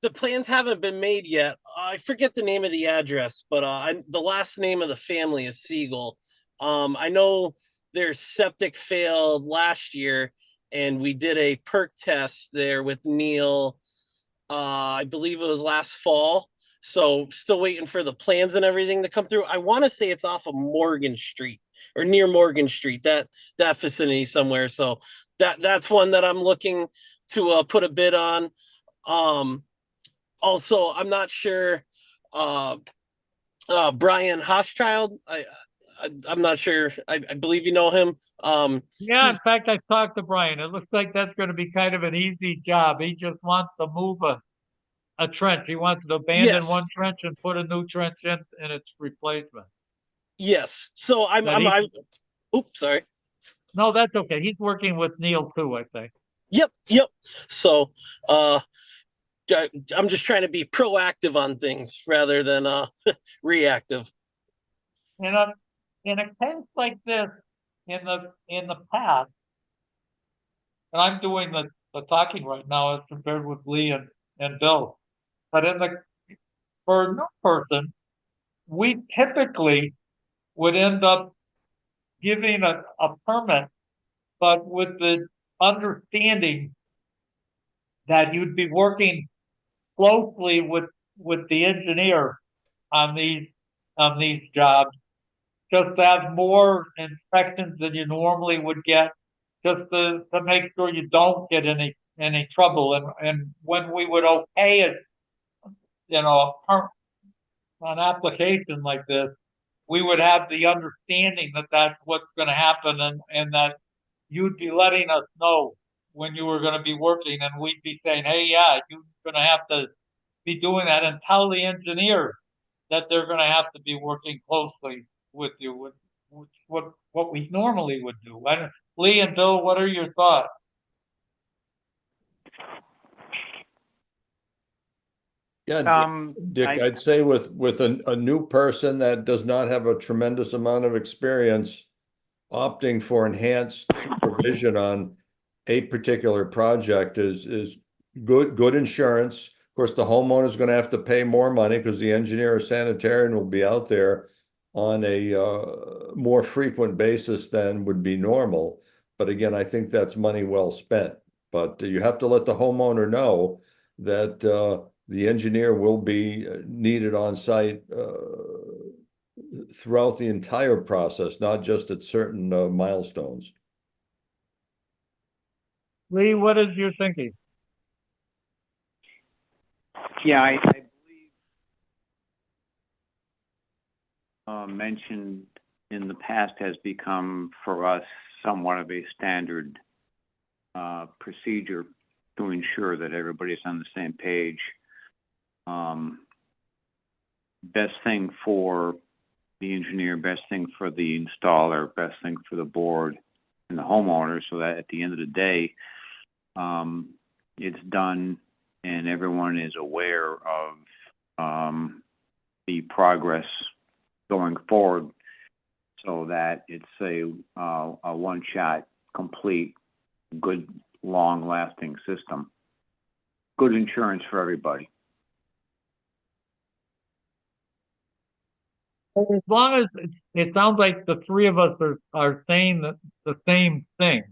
Speaker 9: The plans haven't been made yet. I forget the name of the address, but the last name of the family is Siegel. I know their septic failed last year, and we did a perk test there with Neil. I believe it was last fall. So still waiting for the plans and everything to come through. I want to say it's off of Morgan Street or near Morgan Street, that vicinity somewhere. So that's one that I'm looking to put a bid on. Also, I'm not sure. Brian Hochschild. I'm not sure. I believe you know him.
Speaker 3: Yeah, in fact, I talked to Brian. It looks like that's going to be kind of an easy job. He just wants to move a trench. He wants to abandon
Speaker 9: Yes.
Speaker 3: one trench and put a new trench in its replacement.
Speaker 9: Yes. So oops, sorry.
Speaker 3: No, that's okay. He's working with Neil too, I think.
Speaker 9: Yep. So, I'm just trying to be proactive on things rather than reactive.
Speaker 3: In a case like this, in the past, and I'm doing the talking right now as compared with Lee and Bill, but for a new person, we typically would end up giving a permit, but with the understanding that you'd be working closely with the engineer on these jobs, just to have more inspections than you normally would get, just to make sure you don't get any trouble. And when we would okay it, an application like this, we would have the understanding that that's what's going to happen, and that you'd be letting us know when you were going to be working, and we'd be saying, hey, yeah, you're going to have to be doing that, and tell the engineer that they're going to have to be working closely with you, with what we normally would do. Lee and Bill, what are your thoughts?
Speaker 1: Yeah, Dick, I'd say with a new person that does not have a tremendous amount of experience, opting for enhanced supervision on a particular project is good insurance. Of course, the homeowner is going to have to pay more money because the engineer or sanitarian will be out there on a more frequent basis than would be normal. But again, I think that's money well spent. But you have to let the homeowner know that the engineer will be needed on site throughout the entire process, not just at certain milestones.
Speaker 3: Lee, what is your thinking?
Speaker 5: Yeah, I believe mentioned in the past has become for us somewhat of a standard procedure to ensure that everybody's on the same page. Best thing for the engineer, best thing for the installer, best thing for the board and the homeowner, so that at the end of the day, it's done and everyone is aware of the progress going forward, so that it's a one-shot, complete, good, long-lasting system. Good insurance for everybody.
Speaker 3: As long as it sounds like the three of us are saying the same thing,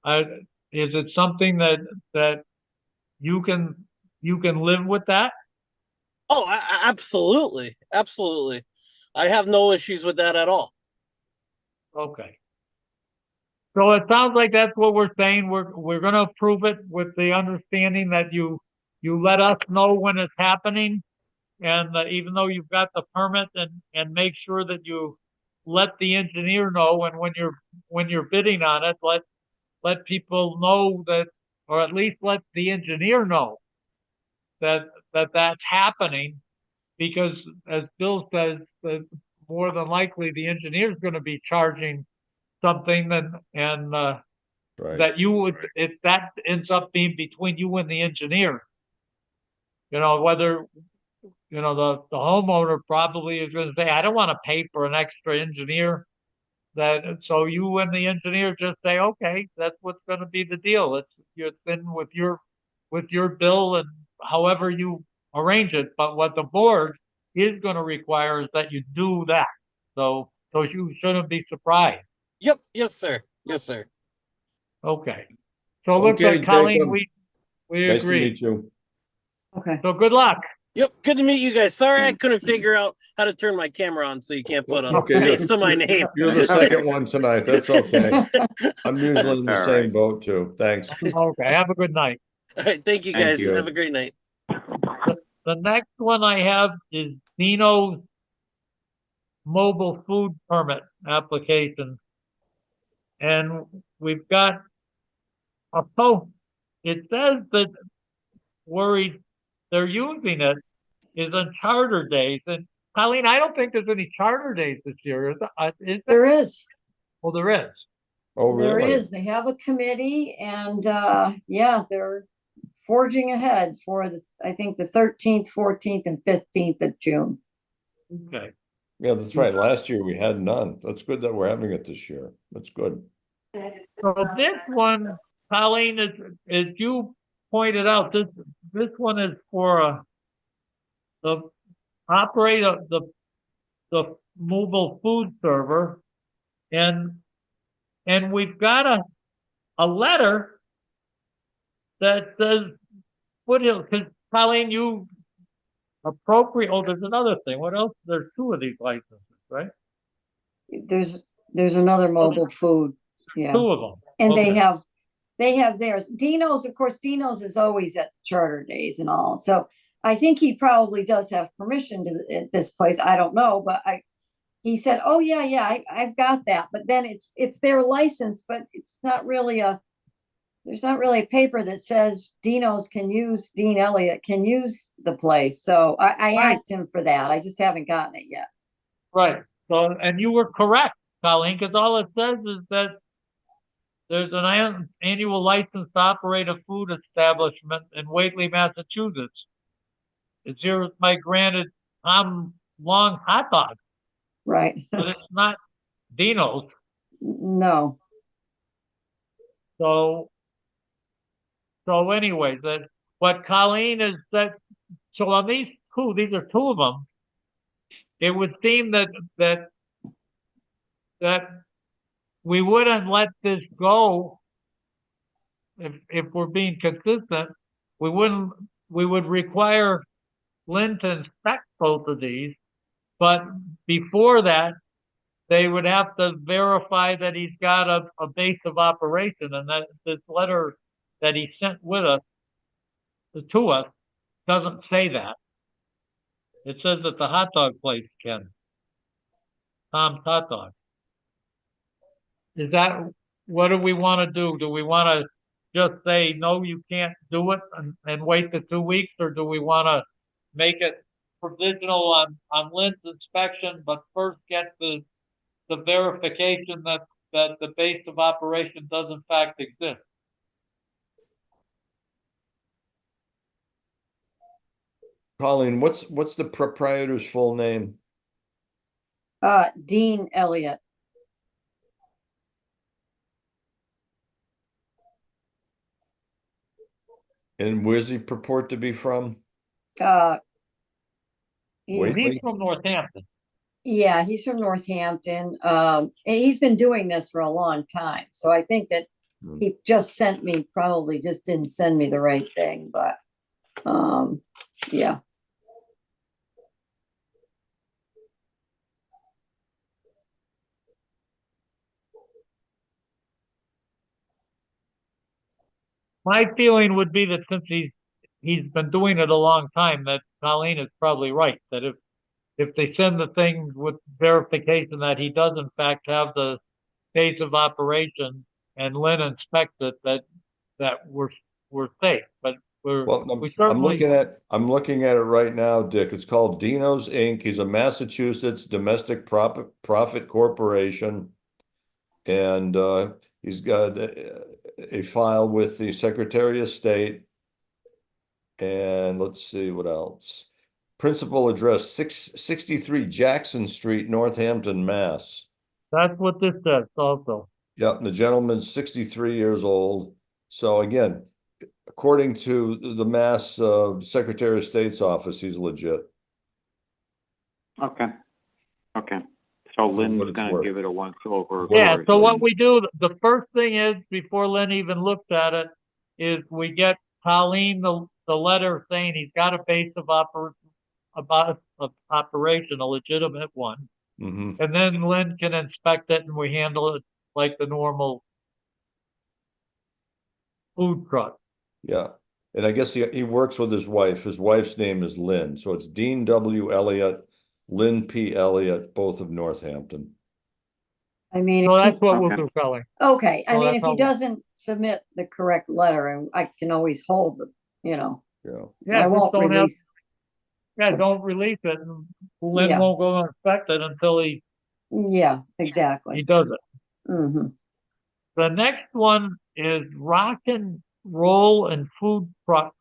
Speaker 3: is it something that you can live with that?
Speaker 9: Oh, absolutely, absolutely. I have no issues with that at all.
Speaker 3: Okay. So it sounds like that's what we're saying. We're going to approve it with the understanding that you let us know when it's happening, and even though you've got the permit, and make sure that you let the engineer know, and when you're bidding on it, let people know that, or at least let the engineer know that's happening, because as Bill says, that more than likely the engineer is going to be charging something, and
Speaker 1: Right.
Speaker 3: that you would, if that ends up being between you and the engineer, whether, the homeowner probably is going to say, I don't want to pay for an extra engineer. So you and the engineer just say, okay, that's what's going to be the deal. It's in with your bill, and however you arrange it. But what the board is going to require is that you do that. So you shouldn't be surprised.
Speaker 9: Yep. Yes, sir. Yes, sir.
Speaker 3: Okay. So it looks
Speaker 1: Okay,
Speaker 3: like, Colleen,
Speaker 1: Jacob.
Speaker 3: we
Speaker 1: Nice to
Speaker 3: agree.
Speaker 1: meet you.
Speaker 2: Okay.
Speaker 3: So good luck.
Speaker 9: Yep. Good to meet you guys. Sorry, I couldn't figure out how to turn my camera on, so you can't put a
Speaker 1: Okay,
Speaker 9: face to my name.
Speaker 1: You're the second one tonight. That's okay. I'm usually in the
Speaker 5: That's all
Speaker 1: same
Speaker 5: right.
Speaker 1: boat too. Thanks.
Speaker 3: Okay. Have a good night.
Speaker 9: All right. Thank you,
Speaker 5: Thank
Speaker 9: guys.
Speaker 5: you.
Speaker 9: Have a great night.
Speaker 3: The next one I have is Dino's mobile food permit application. And we've got it says that worried they're using it is on charter days. And Colleen, I don't think there's any charter days this year. Is there?
Speaker 2: There is.
Speaker 3: Well, there is.
Speaker 1: Oh,
Speaker 2: There
Speaker 1: really?
Speaker 2: is. They have a committee, and yeah, they're forging ahead for I think the 13th, 14th, and 15th of June.
Speaker 3: Okay.
Speaker 1: Yeah, that's right. Last year we had none. That's good that we're having it this year. That's good.
Speaker 3: So this one, Colleen, as you pointed out, this one is for the operator, the mobile food server, and we've got a letter that says Foothill, because Colleen, you appropriate. Oh, there's another thing. What else? There's two of these licenses, right?
Speaker 2: There's another mobile food. Yeah.
Speaker 3: Two of them.
Speaker 2: And
Speaker 3: Okay.
Speaker 2: they have theirs. Dino's, of course, Dino's is always at charter days and all. So I think he probably does have permission to at this place. I don't know, but he said, oh yeah, I've got that. But then it's their license, but it's not really there's not really a paper that says Dean Elliott can use the place. So I
Speaker 3: Right.
Speaker 2: asked him for that. I just haven't gotten it yet.
Speaker 3: Right. So, and you were correct, Colleen, because all it says is that there's an annual license to operate a food establishment in Whately, Massachusetts. It's here with my granted long hot dog,
Speaker 2: Right.
Speaker 3: but it's not Dino's.
Speaker 2: No.
Speaker 3: So anyways, what Colleen is that, so on these are two of them. It would seem that we wouldn't let this go if we're being consistent. We wouldn't we would require Lynn to inspect both of these, but before that, they would have to verify that he's got a base of operation, and that this letter that he sent with us, to us, doesn't say that. It says that the hot dog place can. Tom's Hot Dog. Is that, what do we want to do? Do we want to just say, no, you can't do it and wait the 2 weeks? Or do we want to make it provisional on Lynn's inspection, but first get the verification that the base of operation does in fact exist?
Speaker 1: Colleen, what's the proprietor's full name?
Speaker 2: Dean Elliott.
Speaker 1: And where's he purport to be from?
Speaker 2: He's,
Speaker 3: He's from Northampton.
Speaker 2: yeah, he's from Northampton. And he's been doing this for a long time. So I think that he just sent me, probably just didn't send me the right thing, but yeah.
Speaker 3: My feeling would be that since he's been doing it a long time, that Colleen is probably right, that if they send the thing with verification that he does in fact have the base of operation and Lynn inspects it, that we're safe. But
Speaker 1: Well,
Speaker 3: we
Speaker 1: I'm
Speaker 3: certainly.
Speaker 1: I'm looking at it right now, Dick. It's called Dino's Inc. He's a Massachusetts domestic profit corporation. And he's got a file with the Secretary of State. And let's see what else. Principal address 663 Jackson Street, Northampton, Mass.
Speaker 3: That's what this says also.
Speaker 1: Yep, and the gentleman's 63 years old. So again, according to the Mass Secretary of State's office, he's legit.
Speaker 5: Okay. So
Speaker 1: what
Speaker 5: Lynn's
Speaker 1: it's
Speaker 5: gonna
Speaker 1: worth.
Speaker 5: give it a once over.
Speaker 3: Yeah,
Speaker 5: or
Speaker 3: so what
Speaker 5: Lynn-
Speaker 3: we do, the first thing is, before Lynn even looks at it, is we get Colleen the letter saying he's got a base of operation, a legitimate one.
Speaker 1: Mhm.
Speaker 3: And then Lynn can inspect it and we handle it like the normal food truck.
Speaker 1: Yeah. And I guess he works with his wife. His wife's name is Lynn. So it's Dean W. Elliott, Lynn P. Elliott, both of Northampton.
Speaker 2: I mean,
Speaker 3: So
Speaker 2: if
Speaker 3: that's
Speaker 2: he-
Speaker 3: what we'll
Speaker 5: Okay.
Speaker 3: do, Colleen.
Speaker 2: okay. I
Speaker 3: So
Speaker 2: mean,
Speaker 3: that's
Speaker 2: if
Speaker 3: how
Speaker 2: he
Speaker 3: we-
Speaker 2: doesn't submit the correct letter, and I can always hold the,
Speaker 1: Yeah.
Speaker 3: Yeah,
Speaker 2: I
Speaker 3: just
Speaker 2: won't
Speaker 3: don't
Speaker 2: release.
Speaker 3: don't release it. And Lynn
Speaker 2: Yeah.
Speaker 3: won't go inspect it until he
Speaker 2: Yeah,
Speaker 3: he
Speaker 2: exactly.
Speaker 3: does it.
Speaker 2: Hmm.
Speaker 3: The next one is Rock and Roll and Food Truck.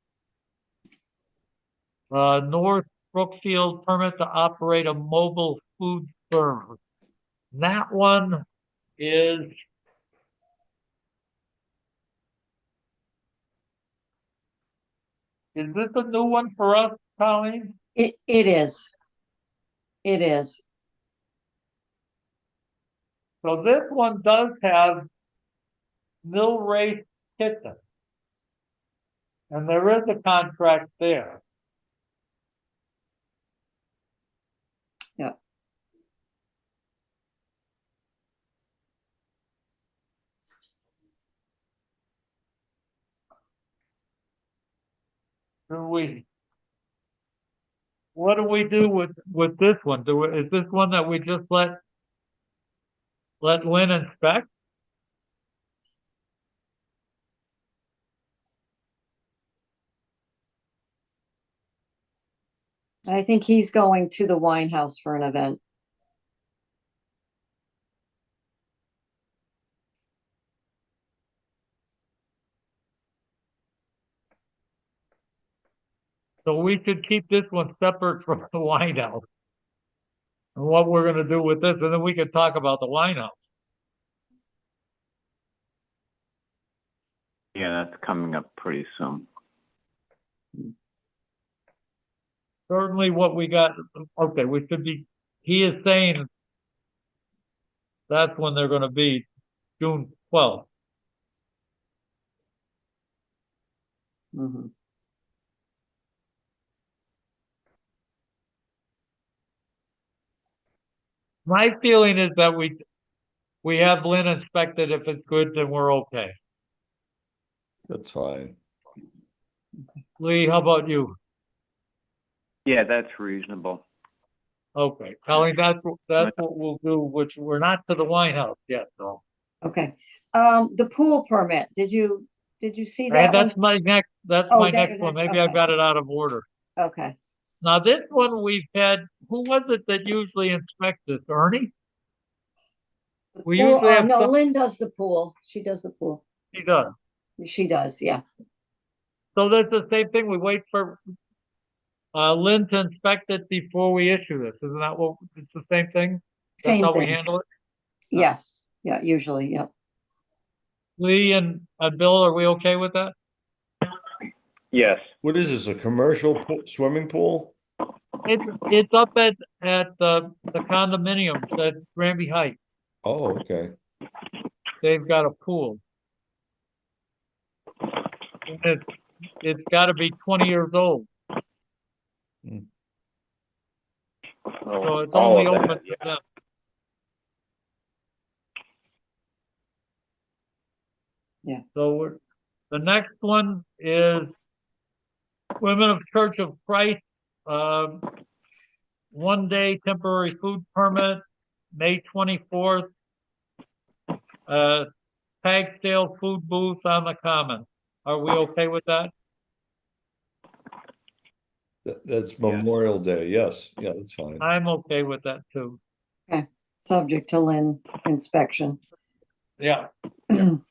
Speaker 3: North Brookfield permit to operate a mobile food service. That one is this a new one for us, Colleen?
Speaker 2: It is. It is.
Speaker 3: So this one does have mill race kitchen. And there is a contract there.
Speaker 2: Yeah.
Speaker 3: What do we do with this one? Is this one that we just let Lynn inspect?
Speaker 2: I think he's going to the wine house for an event.
Speaker 3: So we should keep this one separate from the wine house. And what we're gonna do with this, and then we can talk about the wine house.
Speaker 5: Yeah, that's coming up pretty soon.
Speaker 3: Certainly what we got, okay, we should be, he is saying that's when they're gonna be, June 12th.
Speaker 2: Mhm.
Speaker 3: My feeling is that we have Lynn inspected. If it's good, then we're okay.
Speaker 1: That's fine.
Speaker 3: Lee, how about you?
Speaker 5: Yeah, that's reasonable.
Speaker 3: Okay, Colleen, that's what we'll do, which we're not to the wine house yet, so.
Speaker 2: Okay. The pool permit, did you see
Speaker 3: And
Speaker 2: that one?
Speaker 3: that's
Speaker 2: Oh,
Speaker 3: my
Speaker 2: is that
Speaker 3: next
Speaker 2: your
Speaker 3: one.
Speaker 2: next?
Speaker 3: Maybe I've
Speaker 2: Okay.
Speaker 3: got it out of order.
Speaker 2: Okay.
Speaker 3: Now, this one we've had, who was it that usually inspects this? Ernie?
Speaker 2: The
Speaker 3: We
Speaker 2: pool,
Speaker 3: usually have
Speaker 2: no,
Speaker 3: some,
Speaker 2: Lynn does the pool. She does the pool.
Speaker 3: he does.
Speaker 2: She does, yeah.
Speaker 3: So that's the same thing. We wait for Lynn to inspect it before we issue this. Isn't that what, it's the same thing? That's
Speaker 2: Same
Speaker 3: how we
Speaker 2: thing.
Speaker 3: handle it?
Speaker 2: Yes. Yeah, usually, yeah.
Speaker 3: Lee and Bill, are we okay with that?
Speaker 5: Yes.
Speaker 1: What is this, a commercial swimming pool?
Speaker 3: It's up at the condominiums at Granby Heights.
Speaker 1: Oh, okay.
Speaker 3: They've got a pool. And it's got to be 20 years old. So it's
Speaker 5: all
Speaker 3: only
Speaker 5: of
Speaker 3: open
Speaker 5: that,
Speaker 3: to them.
Speaker 2: Yeah.
Speaker 3: So the next one is Women of Church of Christ, 1-day temporary food permit, May 24th. Tag sale food booth on the common. Are we okay with that?
Speaker 1: That's Memorial Day. Yes. Yeah, that's fine.
Speaker 3: I'm okay with that too.
Speaker 2: Okay. Subject to Lynn inspection.
Speaker 3: Yeah. Then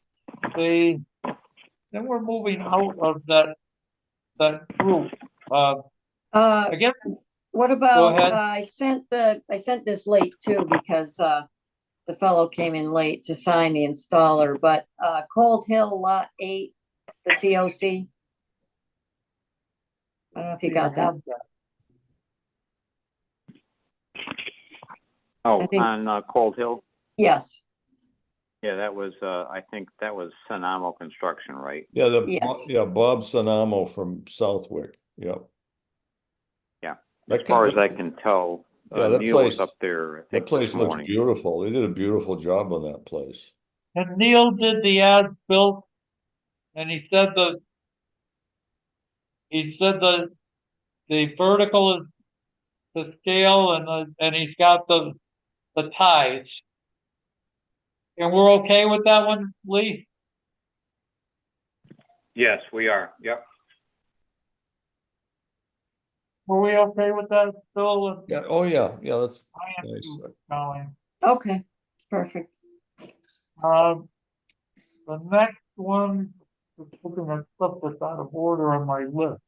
Speaker 3: we're moving out of that group. I guess,
Speaker 2: What about,
Speaker 3: ahead.
Speaker 2: I sent this late too because the fellow came in late to sign the installer, but Cold Hill Lot 8, the COC. I don't know if you got that.
Speaker 5: Oh,
Speaker 2: I think-
Speaker 5: on Cold Hill?
Speaker 2: Yes,
Speaker 5: Yeah, that was, I think that was Sonamo Construction, right?
Speaker 1: Yeah,
Speaker 2: Yes.
Speaker 1: Bob Sanamo from Southwick. Yep.
Speaker 5: Yeah.
Speaker 1: That
Speaker 5: As far as
Speaker 1: kind-
Speaker 5: I can tell,
Speaker 1: Yeah, that
Speaker 5: Neil was
Speaker 1: place-
Speaker 5: up there, I
Speaker 1: That
Speaker 5: think,
Speaker 1: place
Speaker 5: this
Speaker 1: looks
Speaker 5: morning.
Speaker 1: beautiful. They did a beautiful job on that place.
Speaker 3: And Neil did the as built, and he said the vertical is the scale, and he's got the ties. And we're okay with that one, Lee?
Speaker 5: Yes, we are. Yep.
Speaker 3: Were we okay with that, Bill?
Speaker 1: Yeah. Oh, yeah. Yeah, that's
Speaker 3: I am
Speaker 1: nice.
Speaker 3: too, Colleen.
Speaker 2: okay, perfect.
Speaker 3: The next one, is looking at stuff that's out of order on my list.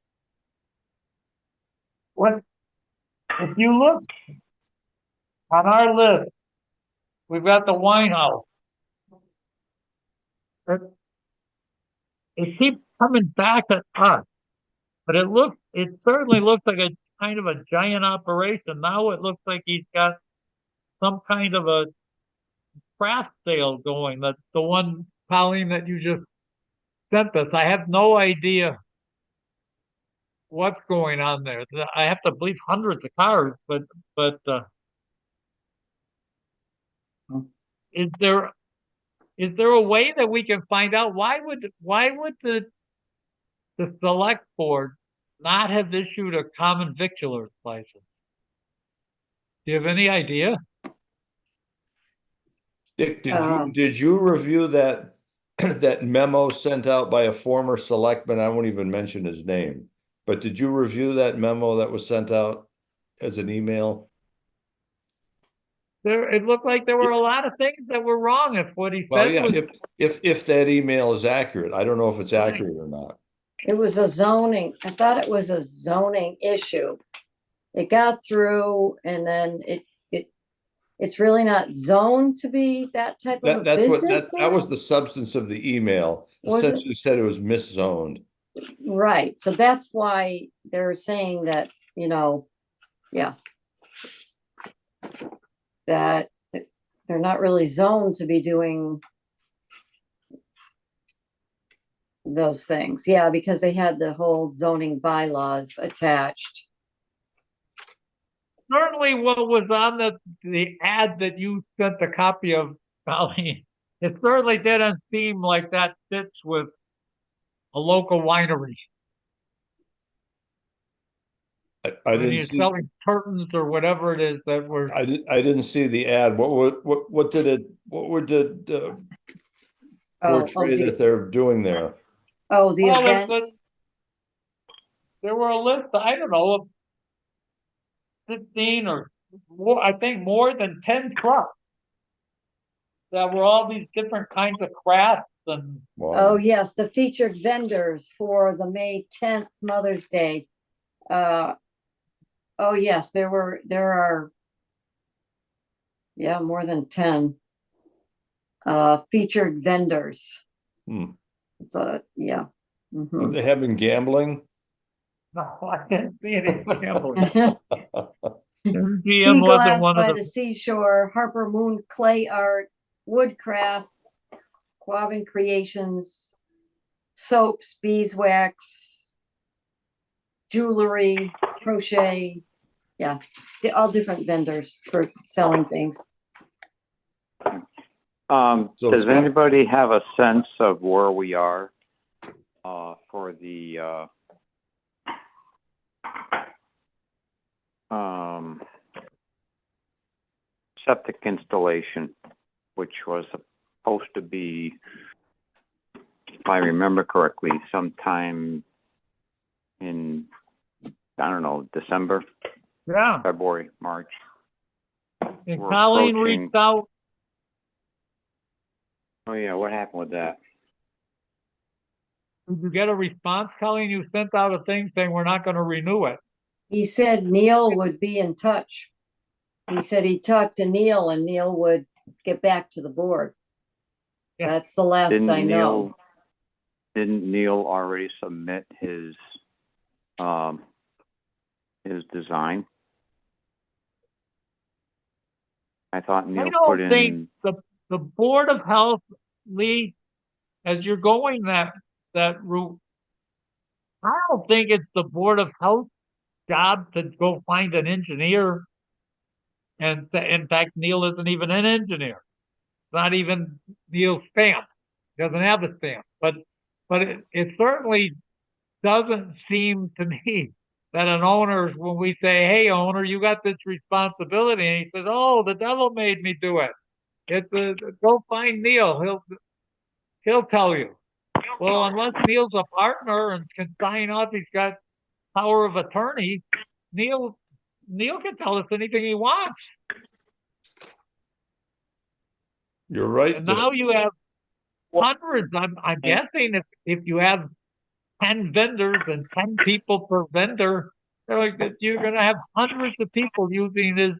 Speaker 3: What, if you look on our list, we've got the wine house. It keeps coming back at us, but it certainly looks like a kind of a giant operation. Now it looks like he's got some kind of a craft sale going. That's the one, Colleen, that you just sent us. I have no idea what's going on there. I have to believe hundreds of cars, but is there a way that we can find out why would the select board not have issued a common victualer's license? Do you have any idea?
Speaker 1: Dick, did you review that that memo sent out by a former selectman? I won't even mention his name, but did you review that memo that was sent out as an email?
Speaker 3: It looked like there were a lot of things that were wrong if what he
Speaker 1: Well,
Speaker 3: said
Speaker 1: yeah,
Speaker 3: was.
Speaker 1: if that email is accurate, I don't know if it's accurate or not.
Speaker 2: It was a zoning, I thought it was a zoning issue. It got through and then it's really not zoned to be that type of a
Speaker 1: That's what
Speaker 2: business
Speaker 1: that
Speaker 2: there?
Speaker 1: was the substance of the email.
Speaker 2: Was it?
Speaker 1: Essentially said it was miszoned.
Speaker 2: Right, so that's why they're saying that, yeah. That they're not really zoned to be doing those things. Yeah, because they had the whole zoning bylaws attached.
Speaker 3: certainly what was on the ad that you sent a copy of, Colleen, it certainly didn't seem like that fits with a local winery.
Speaker 1: I
Speaker 3: When
Speaker 1: didn't
Speaker 3: you're
Speaker 1: see,
Speaker 3: selling curtains or whatever it is that were,
Speaker 1: I didn't see the ad. What did it, what would the
Speaker 2: Oh,
Speaker 1: portray that they're doing there?
Speaker 2: oh, the
Speaker 3: well,
Speaker 2: event.
Speaker 3: there were a list, I don't know, of 15 or more, I think more than 10 trucks that were all these different kinds of crafts and
Speaker 2: Oh,
Speaker 1: Wow.
Speaker 2: yes, the featured vendors for the May 10th Mother's Day. Oh, yes, there are, yeah, more than 10 featured vendors.
Speaker 1: Hmm.
Speaker 2: So, yeah.
Speaker 1: Are
Speaker 2: Mhm.
Speaker 1: they having gambling?
Speaker 3: no, I didn't see any gambling.
Speaker 2: Sea
Speaker 3: MGM wasn't
Speaker 2: glass
Speaker 3: one of
Speaker 2: by
Speaker 3: the,
Speaker 2: the seashore, Harper Moon clay art, woodcraft, Quabbin Creations, soaps, beeswax, jewelry, crochet. Yeah, all different vendors for selling things.
Speaker 1: So
Speaker 5: Does
Speaker 1: it's not-
Speaker 5: anybody have a sense of where we are for the septic installation, which was supposed to be, if I remember correctly, sometime in, I don't know, December,
Speaker 3: yeah.
Speaker 5: February, March.
Speaker 3: And
Speaker 5: We're
Speaker 3: Colleen
Speaker 5: approaching-
Speaker 3: reached out,
Speaker 5: Oh yeah, what happened with that?
Speaker 3: did you get a response, Colleen? You sent out a thing saying we're not gonna renew it.
Speaker 2: He said Neil would be in touch. He said he talked to Neil and Neil would get back to the board.
Speaker 3: Yeah.
Speaker 2: That's the last I know.
Speaker 5: Didn't Neil already submit his design? I thought
Speaker 3: I
Speaker 5: Neil put
Speaker 3: don't think
Speaker 5: in,
Speaker 3: the Board of Health, Lee, as you're going that route, I don't think it's the Board of Health job to go find an engineer. And in fact, Neil isn't even an engineer. Not even Neil's stamp. Doesn't have a stamp. But it certainly doesn't seem to me that an owner, when we say, "Hey, owner, you got this responsibility," and he says, "Oh, the devil made me do it. Go find Neil. He'll tell you." Well, unless Neil's a partner and can sign off, he's got power of attorney. Neil can tell us anything he wants.
Speaker 1: You're right.
Speaker 3: And now you have hundreds. I'm guessing if you have 10 vendors and 10 people per vendor, like that, you're going to have hundreds of people using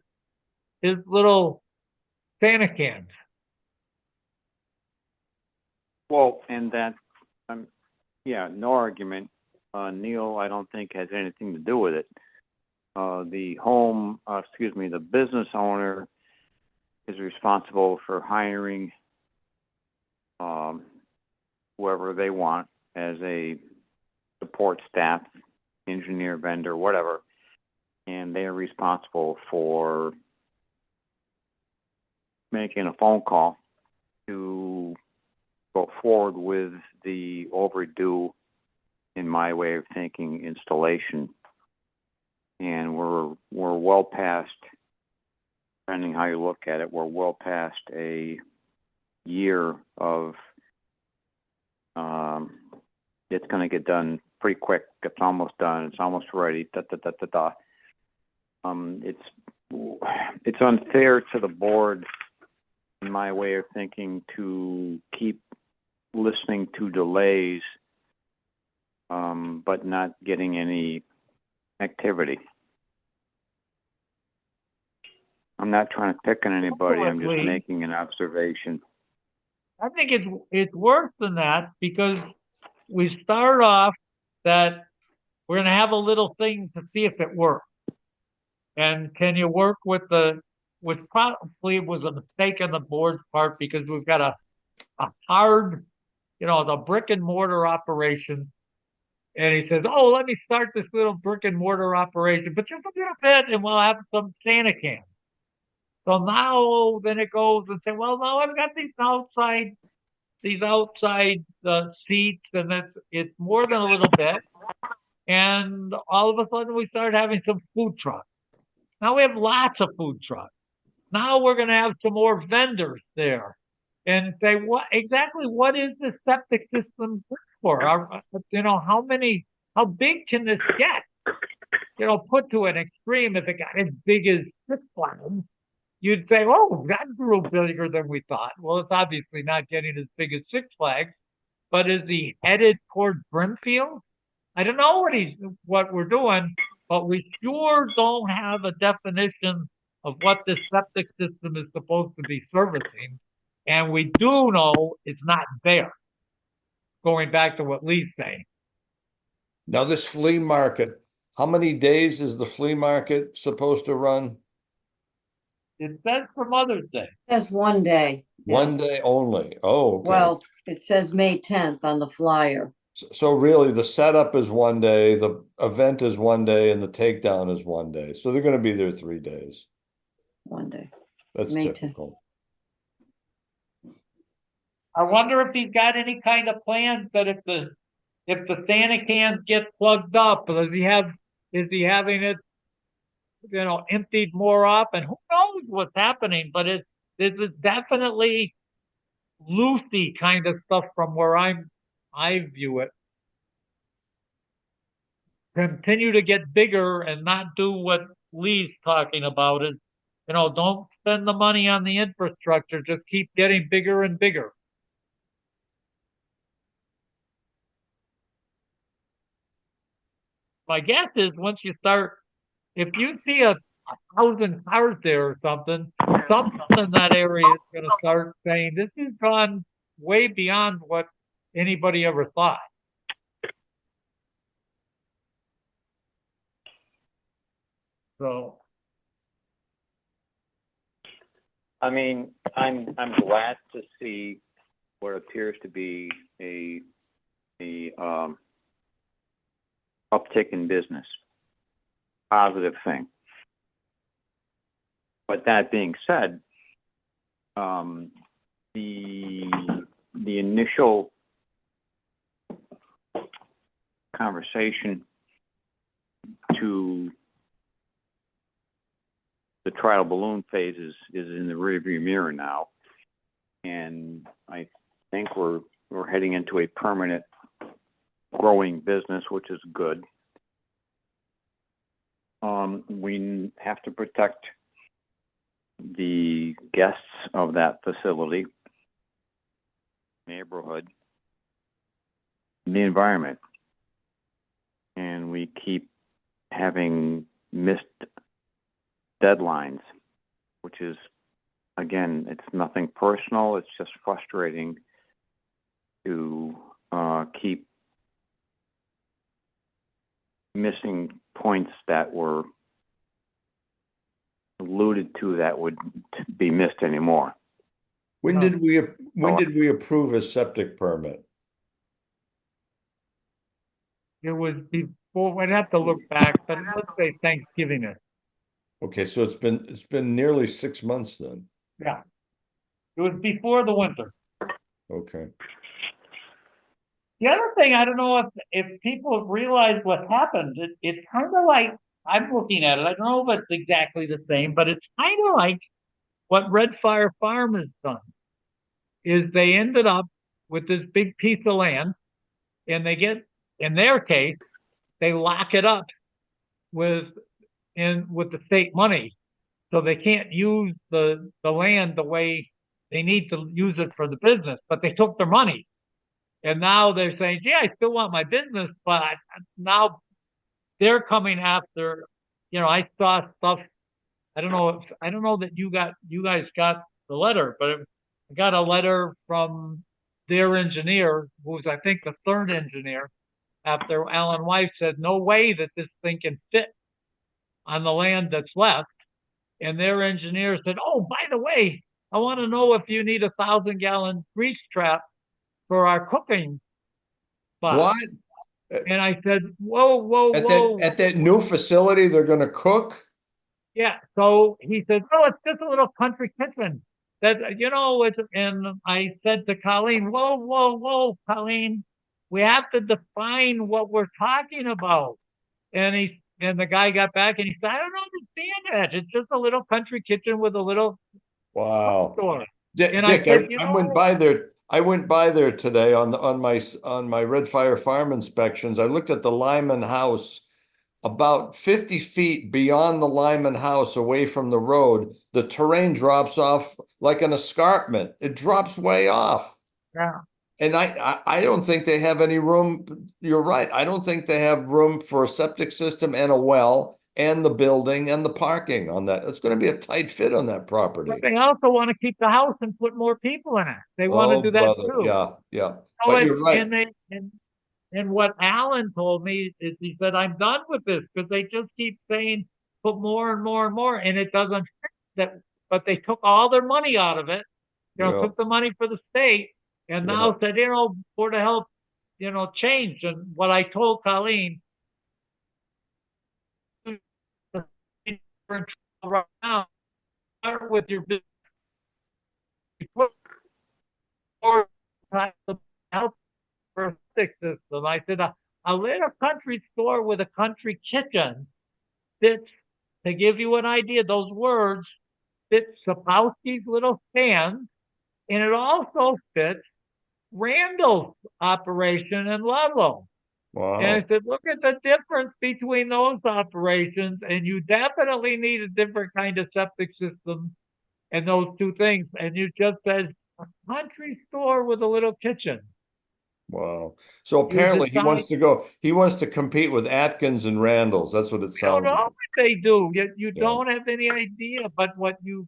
Speaker 3: his little Santa cans.
Speaker 5: well, and that, yeah, no argument. Neil, I don't think has anything to do with it. The business owner is responsible for hiring whoever they want as a support staff, engineer, vendor, whatever, and they are responsible for making a phone call to go forward with the overdue, in my way of thinking, installation. And we're well past, depending how you look at it, we're well past a year of it's going to get done pretty quick. It's almost done. It's almost ready. It's unfair to the board, in my way of thinking, to keep listening to delays, but not getting any activity. I'm not trying to pick on anybody. I'm just
Speaker 3: Absolutely.
Speaker 5: making an observation.
Speaker 3: I think it's worse than that because we start off that we're going to have a little thing to see if it works. And can you work with which probably was a mistake on the board's part because we've got a hard, the brick and mortar operation. And he says, "Oh, let me start this little brick and mortar operation, but just a little bit, and we'll have some Santa cans." So now then it goes and say, "Well, now I've got these outside seats, and it's more than a little bit." And all of a sudden, we start having some food trucks. Now we have lots of food trucks. Now we're going to have some more vendors there, and say, what is the septic system good for? How big can this get? Put to an extreme, if it got as big as Six Flags, you'd say, "Oh, that grew bigger than we thought." Well, it's obviously not getting as big as Six Flags, but is he headed toward Brimfield? I don't know what we're doing, but we sure don't have a definition of what this septic system is supposed to be servicing. And we do know it's not there, going back to what Lee's saying.
Speaker 1: Now, this flea market, how many days is the flea market supposed to run?
Speaker 3: It says for Mother's Day.
Speaker 2: Says one day. Yeah.
Speaker 1: One day only. Oh, okay.
Speaker 2: Well, it says May 10th on the flyer.
Speaker 1: So really, the setup is one day, the event is one day, and the takedown is one day. So they're going to be there 3 days.
Speaker 2: One day.
Speaker 1: That's
Speaker 2: May 10th.
Speaker 1: typical.
Speaker 3: I wonder if he's got any kind of plans that if the Santa cans get plugged up, is he having it, emptied more often? Who knows what's happening? But this is definitely loosey kind of stuff from where I view it. Continue to get bigger and not do what Lee's talking about is, don't spend the money on the infrastructure, just keep getting bigger and bigger. My guess is once you start, if you see 1,000 cars there or something in that area is going to start saying, "This has gone way beyond what anybody ever thought." So,
Speaker 5: I mean, I'm glad to see what appears to be a uptick in business. Positive thing. But that being said, the initial conversation to the trial balloon phase is in the rearview mirror now, and I think we're heading into a permanent growing business, which is good. We have to protect the guests of that facility, neighborhood, the environment, and we keep having missed deadlines, which is, again, it's nothing personal. It's just frustrating to keep missing points that were alluded to that would be missed anymore.
Speaker 1: When did we approve a septic permit?
Speaker 3: it was before, I'd have to look back, but let's say Thanksgiving.
Speaker 1: Okay, so it's been nearly 6 months then.
Speaker 3: Yeah. It was before the winter.
Speaker 1: Okay.
Speaker 3: The other thing, I don't know if people realize what happened. It's kind of like, I'm looking at it, I don't know if it's exactly the same, but it's kind of like what Red Fire Farm has done. Is they ended up with this big piece of land, and they get, in their case, they lock it up with the state money. So they can't use the land the way they need to use it for the business, but they took their money. And now they're saying, "Yeah, I still want my business," but now they're coming after, I saw stuff. I don't know that you guys got the letter, but I got a letter from their engineer, who's I think the third engineer, after Alan Weiss said, "No way that this thing can fit on the land that's left." And their engineer said, "Oh, by the way, I want to know if you need 1,000-gallon grease trap for our cooking spot."
Speaker 1: What?
Speaker 3: And I said, whoa, whoa, whoa.
Speaker 1: At that new facility, they're gonna cook?
Speaker 3: Yeah. So he said, oh, it's just a little country kitchen. That, it's, and I said to Colleen, whoa, whoa, whoa, Colleen, we have to define what we're talking about. And the guy got back and he said, I don't understand that. It's just a little country kitchen with a little
Speaker 1: Wow.
Speaker 3: store.
Speaker 1: Dick,
Speaker 3: And I said,
Speaker 1: I went by there today on my Red Fire Farm inspections. I looked at the Lyman house. About 50 feet beyond the Lyman house, away from the road, the terrain drops off like an escarpment. It drops way off.
Speaker 3: yeah.
Speaker 1: And I don't think they have any room. You're right. I don't think they have room for a septic system and a well and the building and the parking on that. It's going to be a tight fit on that property.
Speaker 3: But they also want to keep the house and put more people in it. They want to
Speaker 1: Oh,
Speaker 3: do that
Speaker 1: brother.
Speaker 3: too.
Speaker 1: Yeah.
Speaker 3: So
Speaker 1: But you're right.
Speaker 3: And what Alan told me is he said, I'm done with this because they just keep saying put more and more and more, and it doesn't fit that. But they took all their money out of it,
Speaker 1: Yeah.
Speaker 3: took the money for the state, and
Speaker 1: Yeah.
Speaker 3: now said, Board of Health, changed. And what I told Colleen, right now, start with your business. Or help for a septic system. I said, a little country store with a country kitchen fits, to give you an idea, those words fit Sapowski's little stand, and it also fits Randall's operation in Ludlow.
Speaker 1: Wow.
Speaker 3: And I said, look at the difference between those operations, and you definitely need a different kind of septic system and those two things. And you just said a country store with a little kitchen.
Speaker 1: Wow. So apparently he wants to compete with Atkins and Randall's. That's what it
Speaker 3: I don't
Speaker 1: sounds
Speaker 3: know
Speaker 1: like.
Speaker 3: what they do. You
Speaker 1: Yeah.
Speaker 3: don't have any idea. But what you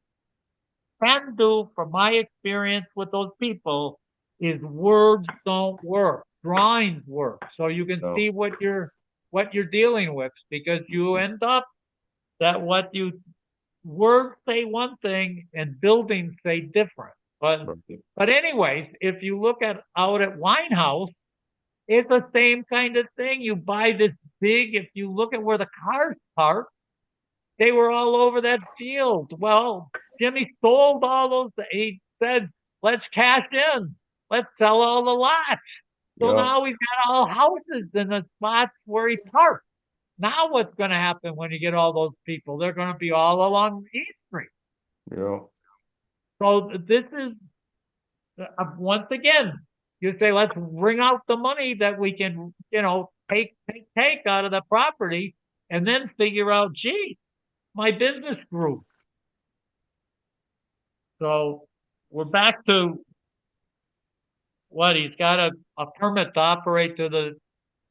Speaker 3: can do, from my experience with those people, is words don't work. Drawings work. So you can
Speaker 1: No.
Speaker 3: see what you're dealing with, because you end up that words say one thing and buildings say different. But anyways, if you look out at Winehouse, it's the same kind of thing. You buy this big, if you look at where the cars parked, they were all over that field. Well, Jimmy sold all those. He said, let's cash in. Let's sell all the lots. So
Speaker 1: Yeah.
Speaker 3: now we've got all houses in the spots where he parked. Now what's going to happen when you get all those people? They're going to be all along East Street.
Speaker 1: Yeah.
Speaker 3: So this is, once again, you say, let's bring out the money that we can, take out of the property, and then figure out, gee, my business grew. So we're back to what he's got a permit to operate to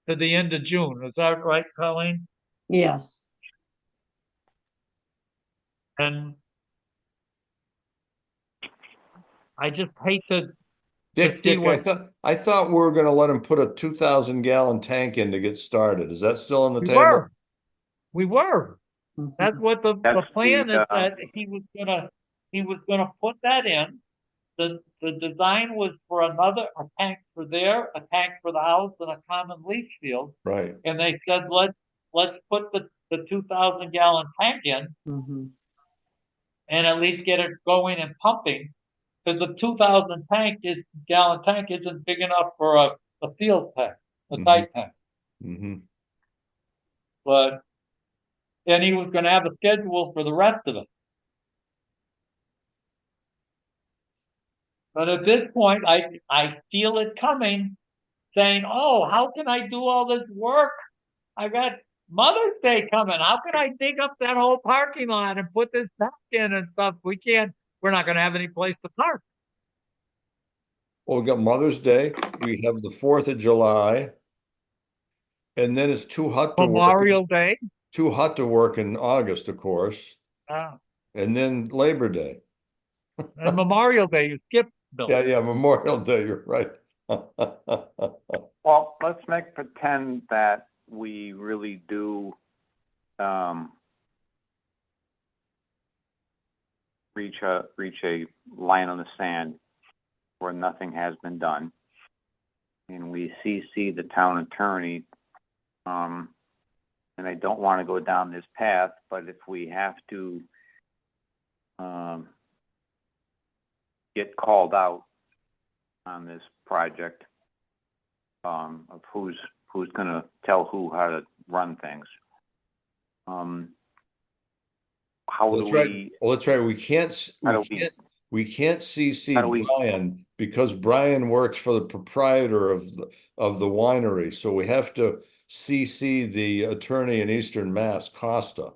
Speaker 3: the end of June. Is that right, Colleen?
Speaker 2: Yes.
Speaker 3: And I just hate to
Speaker 1: Dick,
Speaker 3: see
Speaker 1: I thought we were going to let him put a 2,000 gallon tank in to get started. Is that still on the table?
Speaker 3: We were.
Speaker 2: Mhm.
Speaker 3: That's what the
Speaker 5: That's
Speaker 3: plan
Speaker 5: the,
Speaker 3: is, that he was gonna put that in. The design was for a tank for there, a tank for the house, and a common leach field.
Speaker 1: Right.
Speaker 3: And they said, let's put the 2,000 gallon tank in,
Speaker 2: Mhm.
Speaker 3: and at least get it going and pumping. Because the 2,000 gallon tank isn't big enough for a field tank, a tight tank.
Speaker 1: Mm-hmm.
Speaker 3: But then he was going to have a schedule for the rest of it. But at this point, I feel it coming, saying, oh, how can I do all this work? I got Mother's Day coming. How can I dig up that whole parking lot and put this tank in and stuff? We're not going to have any place to park.
Speaker 1: Well, we got Mother's Day. We have the 4th of July. And then it's too hot to work.
Speaker 3: Memorial Day.
Speaker 1: Too hot to work in August, of course. And then Labor Day.
Speaker 3: And Memorial Day, you skip, Bill.
Speaker 1: Yeah, Memorial Day, you're right.
Speaker 5: Well, let's pretend that we really do reach a line on the sand where nothing has been done, and we CC the town attorney And I don't want to go down this path, but if we have to get called out on this project, of who's going to tell who how to run things. How do
Speaker 1: That's right.
Speaker 5: we?
Speaker 1: Well, that's right. We can't,
Speaker 5: How do we?
Speaker 1: we can't CC
Speaker 5: How do we?
Speaker 1: Brian because Brian works for the proprietor of the winery. So we have to CC the attorney in Eastern Mass, Costa.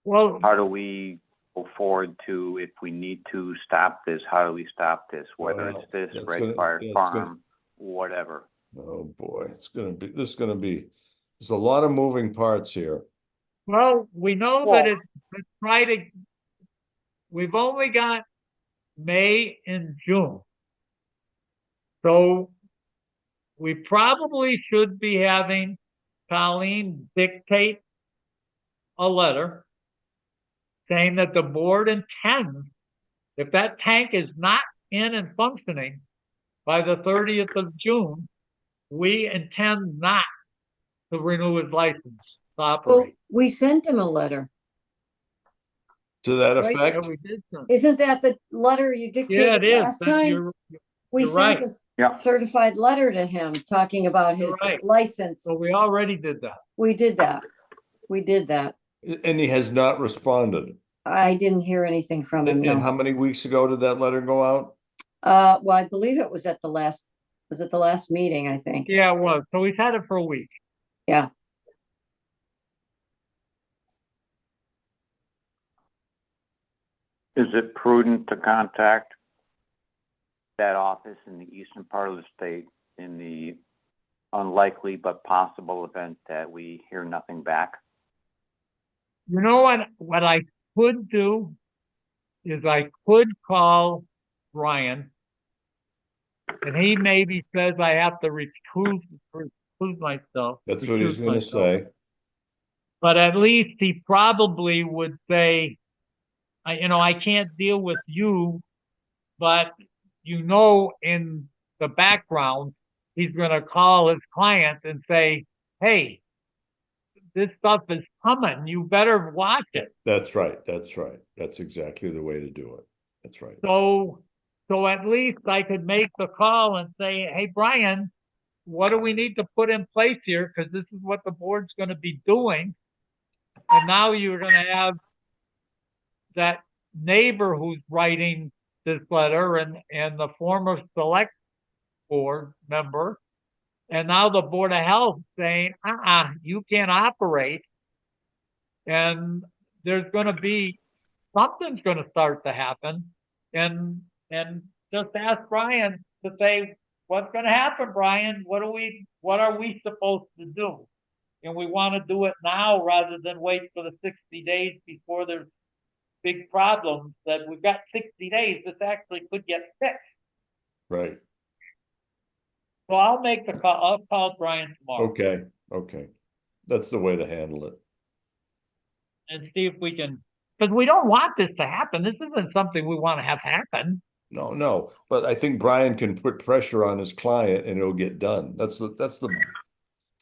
Speaker 3: Well,
Speaker 5: How do we go forward to, if we need to stop this, how do we stop this? Whether
Speaker 1: Well,
Speaker 5: it's this,
Speaker 1: that's
Speaker 5: Red
Speaker 1: gonna-
Speaker 5: Fire
Speaker 1: that's
Speaker 5: Farm,
Speaker 1: gonna-
Speaker 5: whatever.
Speaker 1: Oh boy, there's a lot of moving parts here.
Speaker 3: well, we know
Speaker 5: Well-
Speaker 3: that it's Friday. We've only got May and June. So we probably should be having Colleen dictate a letter saying that the board intends, if that tank is not in and functioning by the 30th of June, we intend not to renew his license to
Speaker 2: Well,
Speaker 3: operate.
Speaker 2: we sent him a letter.
Speaker 1: To that
Speaker 2: Right.
Speaker 3: Yeah,
Speaker 1: effect,
Speaker 3: we did. Sir.
Speaker 2: Isn't that the letter you
Speaker 3: Yeah,
Speaker 2: dictated
Speaker 3: it is.
Speaker 2: last time? We
Speaker 3: you're
Speaker 2: sent
Speaker 3: right.
Speaker 2: a
Speaker 5: Yeah.
Speaker 2: certified letter to him talking about
Speaker 3: You're
Speaker 2: his
Speaker 3: right.
Speaker 2: license.
Speaker 3: So we already did that.
Speaker 2: We did that. We did that.
Speaker 1: and he has not responded.
Speaker 2: I didn't hear anything from him,
Speaker 1: And
Speaker 2: no.
Speaker 1: how many weeks ago did that letter go out?
Speaker 2: Well, I believe it was at the last, was it the last meeting, I think?
Speaker 3: Yeah, it was. So he's had it for a week.
Speaker 2: Yeah.
Speaker 5: Is it prudent to contact that office in the eastern part of the state in the unlikely but possible event that we hear nothing back?
Speaker 3: You know what I could do is I could call Brian, and he maybe says I have to recuse myself.
Speaker 1: That's what he's
Speaker 3: recuse
Speaker 1: gonna
Speaker 3: myself.
Speaker 1: say.
Speaker 3: But at least he probably would say, I can't deal with you, but in the background, he's going to call his client and say, hey, this stuff is coming. You better watch it.
Speaker 1: That's right. That's right. That's exactly the way to do it. That's right.
Speaker 3: So at least I could make the call and say, hey, Brian, what do we need to put in place here? Because this is what the board's going to be doing. And now you're going to have that neighbor who's writing this letter and the former select board member. And now the Board of Health saying, you can't operate. And there's going to be, something's going to start to happen. And just ask Brian to say, what's going to happen, Brian? What are we supposed to do? And we want to do it now rather than wait for the 60 days before there's big problems. That we've got 60 days. This actually could get fixed.
Speaker 1: Right.
Speaker 3: So I'll make the call. I'll call Brian tomorrow.
Speaker 1: Okay. Okay. That's the way to handle it.
Speaker 3: And see if we can, because we don't want this to happen. This isn't something we want to have happen.
Speaker 1: No, but I think Brian can put pressure on his client and it'll get done. That's the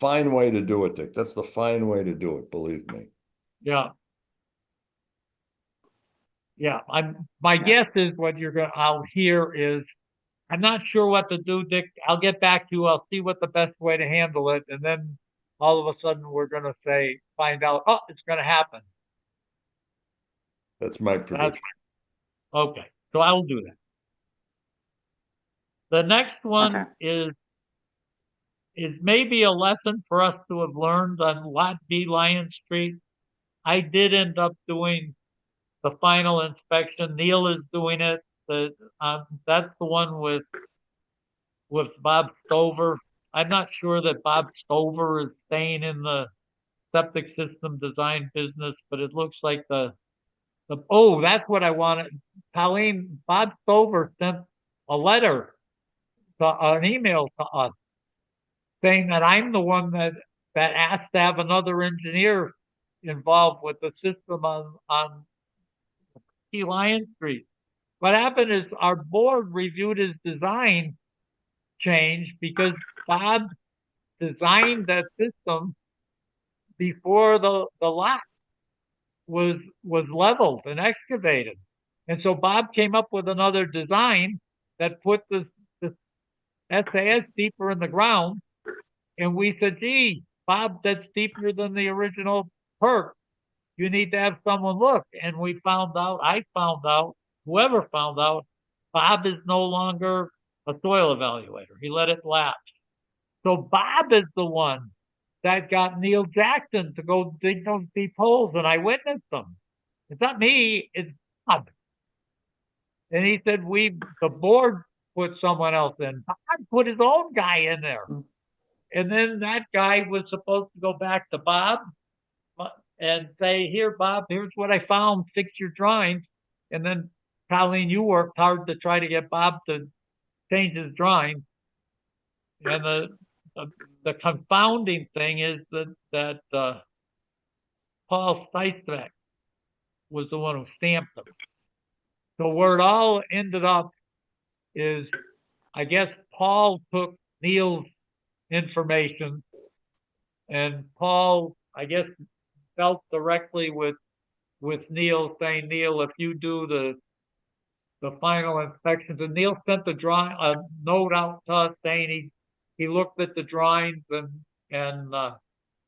Speaker 1: fine way to do it, Dick. That's the fine way to do it, believe me.
Speaker 3: Yeah. Yeah. My guess is I'll hear is, I'm not sure what to do, Dick. I'll get back to you. I'll see what the best way to handle it. And then all of a sudden we're going to find out, it's going to happen.
Speaker 1: That's my prediction.
Speaker 3: Okay. So I will do that. The next one
Speaker 5: Okay.
Speaker 3: is maybe a lesson for us to have learned on Lot B Lion Street. I did end up doing the final inspection. Neil is doing it. That's the one with Bob Stover. I'm not sure that Bob Stover is staying in the septic system design business, but it looks like that's what I wanted. Colleen, Bob Stover sent a letter, an email to us saying that I'm the one that asked to have another engineer involved with the system on Key Lion Street. What happened is our board reviewed his design change because Bob designed that system before the lot was leveled and excavated. And so Bob came up with another design that put the SAS deeper in the ground. And we said, gee, Bob, that's deeper than the original perk. You need to have someone look. And I found out, whoever found out, Bob is no longer a soil evaluator. He let it lapse. So Bob is the one that got Neil Jackson to go dig those deep holes, and I witnessed them. It's not me, it's Bob. And he said, the board put someone else in. Bob put his own guy in there. And then that guy was supposed to go back to Bob and say, here, Bob, here's what I found, fix your drawings. And then, Colleen, you worked hard to try to get Bob to change his drawings. And the confounding thing is that Paul Seisbeck was the one who stamped them. So where it all ended up is, I guess Paul took Neil's information, and Paul, I guess, dealt directly with Neil, saying, Neil, if you do the final inspections, and Neil sent a note out to us saying he looked at the drawings and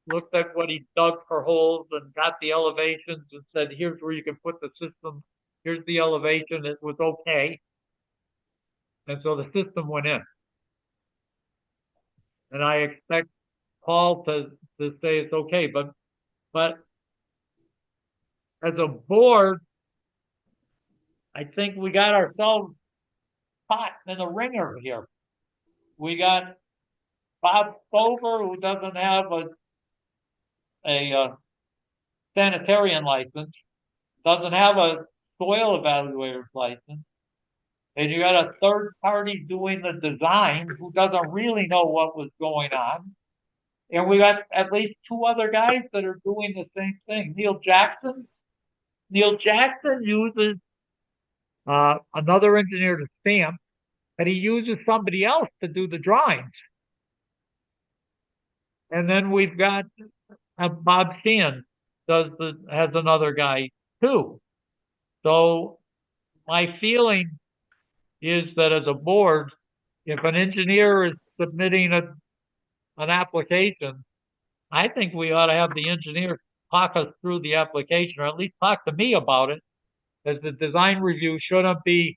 Speaker 3: looked at what he dug for holes and got the elevations and said, here's where you can put the system. Here's the elevation. It was okay. And so the system went in. And I expect Paul to say it's okay. But as a board, I think we got ourselves caught in a ringer here. We got Bob Stover, who doesn't have a sanitarian license, doesn't have a soil evaluator's license, and you got a third party doing the design who doesn't really know what was going on. And we got at least two other guys that are doing the same thing. Neil Jackson uses another engineer to stamp, and he uses somebody else to do the drawings. And then we've got Bob Sheehan has another guy too. So my feeling is that as a board, if an engineer is submitting an application, I think we ought to have the engineer talk us through the application, or at least talk to me about it, as the design review shouldn't be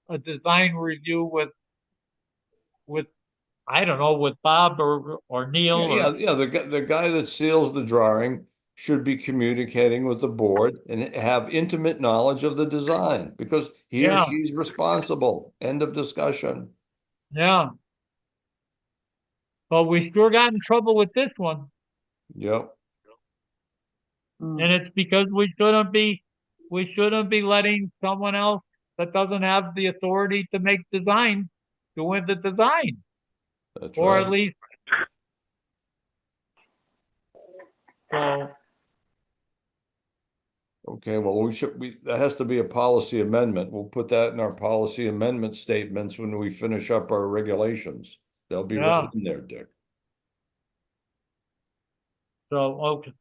Speaker 3: a design review with I don't know, with Bob or Neil.
Speaker 1: Yeah. The guy that seals the drawing should be communicating with the board and have intimate knowledge of the design, because he or she's responsible. End of discussion.
Speaker 3: Yeah. But we sure got in trouble with this one.
Speaker 1: Yep.
Speaker 3: And it's because we shouldn't be letting someone else that doesn't have the authority to make designs doing the design.
Speaker 1: That's
Speaker 3: or
Speaker 1: right.
Speaker 3: at least so.
Speaker 1: Okay, well, that has to be a policy amendment. We'll put that in our policy amendment statements when we finish up our regulations. They'll be right in there, Dick.
Speaker 3: So, okay.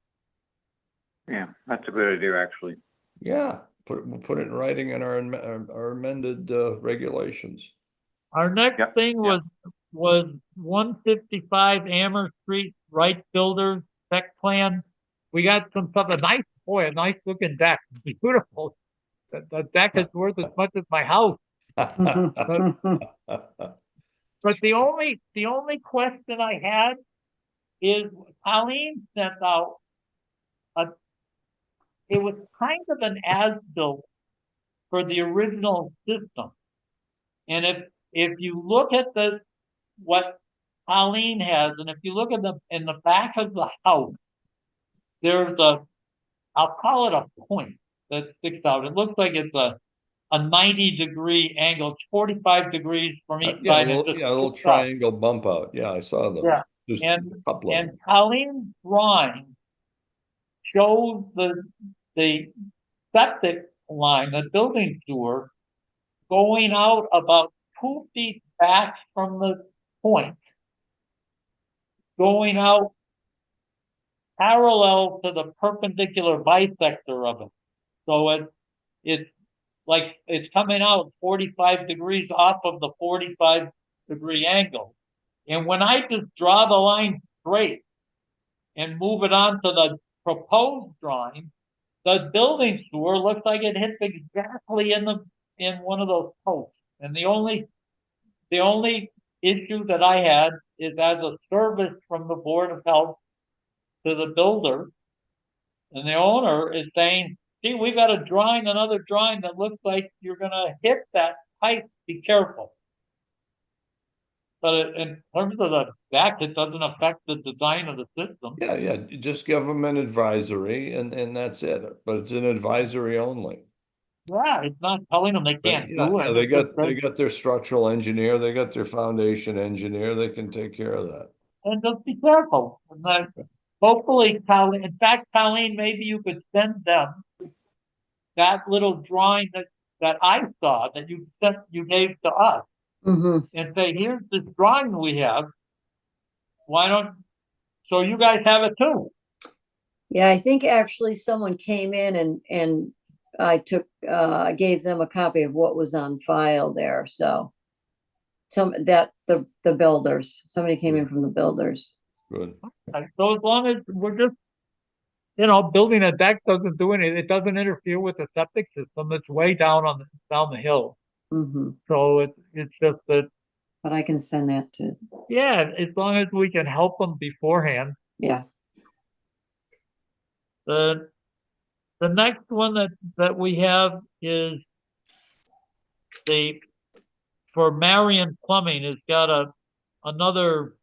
Speaker 5: Yeah, that's a good idea, actually.
Speaker 1: Yeah, we'll put it in writing in our amended regulations.
Speaker 3: Our next thing was 155 Amherst Street, Wright Builders Tech Plan. We got a nice looking deck. Beautiful. The deck is worth as much as my house. But the only question I had is Colleen sent out it was kind of an as-built for the original system. And if you look at what Colleen has, and if you look at in the back of the house, there's I'll call it a point that sticks out. It looks like it's a 90-degree angle, 45 degrees from each side.
Speaker 1: A little triangle bump out. Yeah, I saw those.
Speaker 3: Yeah.
Speaker 1: Just a couple of them.
Speaker 3: Colleen's drawing shows the septic line, the building sewer, going out about 2 feet back from the point. going out parallel to the perpendicular bisector of it. So it's like it's coming out 45 degrees off of the 45-degree angle. And when I just draw the line straight and move it on to the proposed drawing, the building sewer looks like it hits exactly in one of those posts. And the only issue that I had is as a service from the Board of Health to the builder, and the owner is saying, "Gee, we got another drawing that looks like you're gonna hit that pipe. Be careful." But in terms of the fact, it doesn't affect the design of the system.
Speaker 1: Yeah, yeah, just give them an advisory and that's it, but it's an advisory only.
Speaker 3: Yeah, it's not telling them they
Speaker 1: But
Speaker 3: can't
Speaker 1: yeah,
Speaker 3: do
Speaker 1: yeah,
Speaker 3: it.
Speaker 1: they got their structural engineer, they got their foundation engineer, they can take care of that.
Speaker 3: And just be careful. And hopefully, Colleen, in fact, Colleen, maybe you could send them that little drawing that I saw that you gave to us
Speaker 2: Mm-hmm.
Speaker 3: and say, "Here's this drawing we have. Why don't, so you guys have it too?"
Speaker 2: Yeah, I think actually someone came in and I gave them a copy of what was on file there, so. The builders, somebody came in from the builders.
Speaker 1: Good.
Speaker 3: So as long as we're just, building a deck doesn't do anything. It doesn't interfere with the septic system. It's way down down the hill.
Speaker 2: Mm-hmm.
Speaker 3: So it's just that,
Speaker 2: But I can send that to,
Speaker 3: yeah, as long as we can help them beforehand.
Speaker 2: yeah.
Speaker 3: The next one that we have is for Marion Plumbing has got another,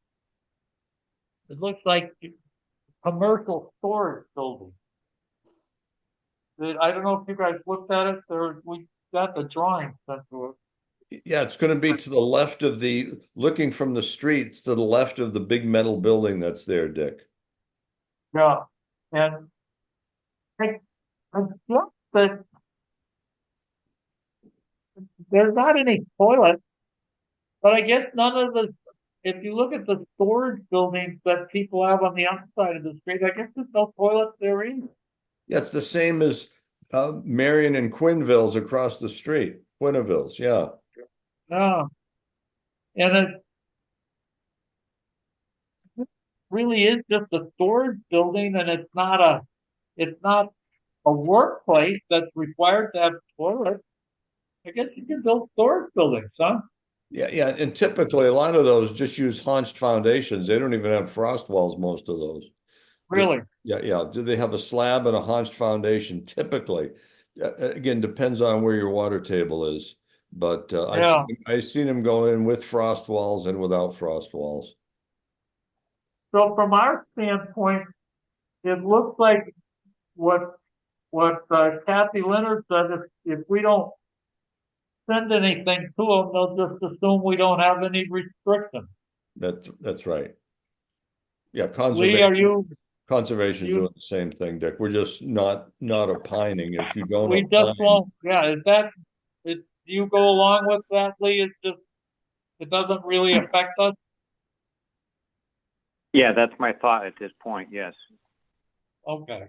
Speaker 3: it looks like commercial storage building. I don't know if you guys looked at it, we got the drawing sent to us.
Speaker 1: Yeah, it's gonna be to the left of looking from the streets to the left of the big metal building that's there, Dick.
Speaker 3: Yeah, and I guess that there's not any toilet, but I guess if you look at the storage buildings that people have on the outside of the street, I guess there's no toilets there either.
Speaker 1: Yeah, it's the same as Marion and Quinville's across the street. Quinville's, yeah.
Speaker 3: Yeah, and it really is just a storage building, and it's not a workplace that's required to have toilets. I guess you can build storage buildings, huh?
Speaker 1: Yeah, yeah, and typically a lot of those just use haunched foundations. They don't even have frost walls, most of those.
Speaker 3: Really?
Speaker 1: Yeah, yeah. Do they have a slab and a haunched foundation? Typically, again, depends on where your water table is. But
Speaker 3: Yeah.
Speaker 1: I've seen them go in with frost walls and without frost walls.
Speaker 3: So from our standpoint, it looks like what Kathy Leonard said, if we don't send anything to them, they'll just assume we don't have any restrictions.
Speaker 1: That's right. Yeah,
Speaker 3: Lee,
Speaker 1: conservation's doing the same thing, Dick. We're just not opining. If you don't
Speaker 3: we
Speaker 1: opine,
Speaker 3: just won't, yeah, do you go along with that, Lee? It doesn't really affect us?
Speaker 5: Yeah, that's my thought at this point, yes.
Speaker 3: Okay.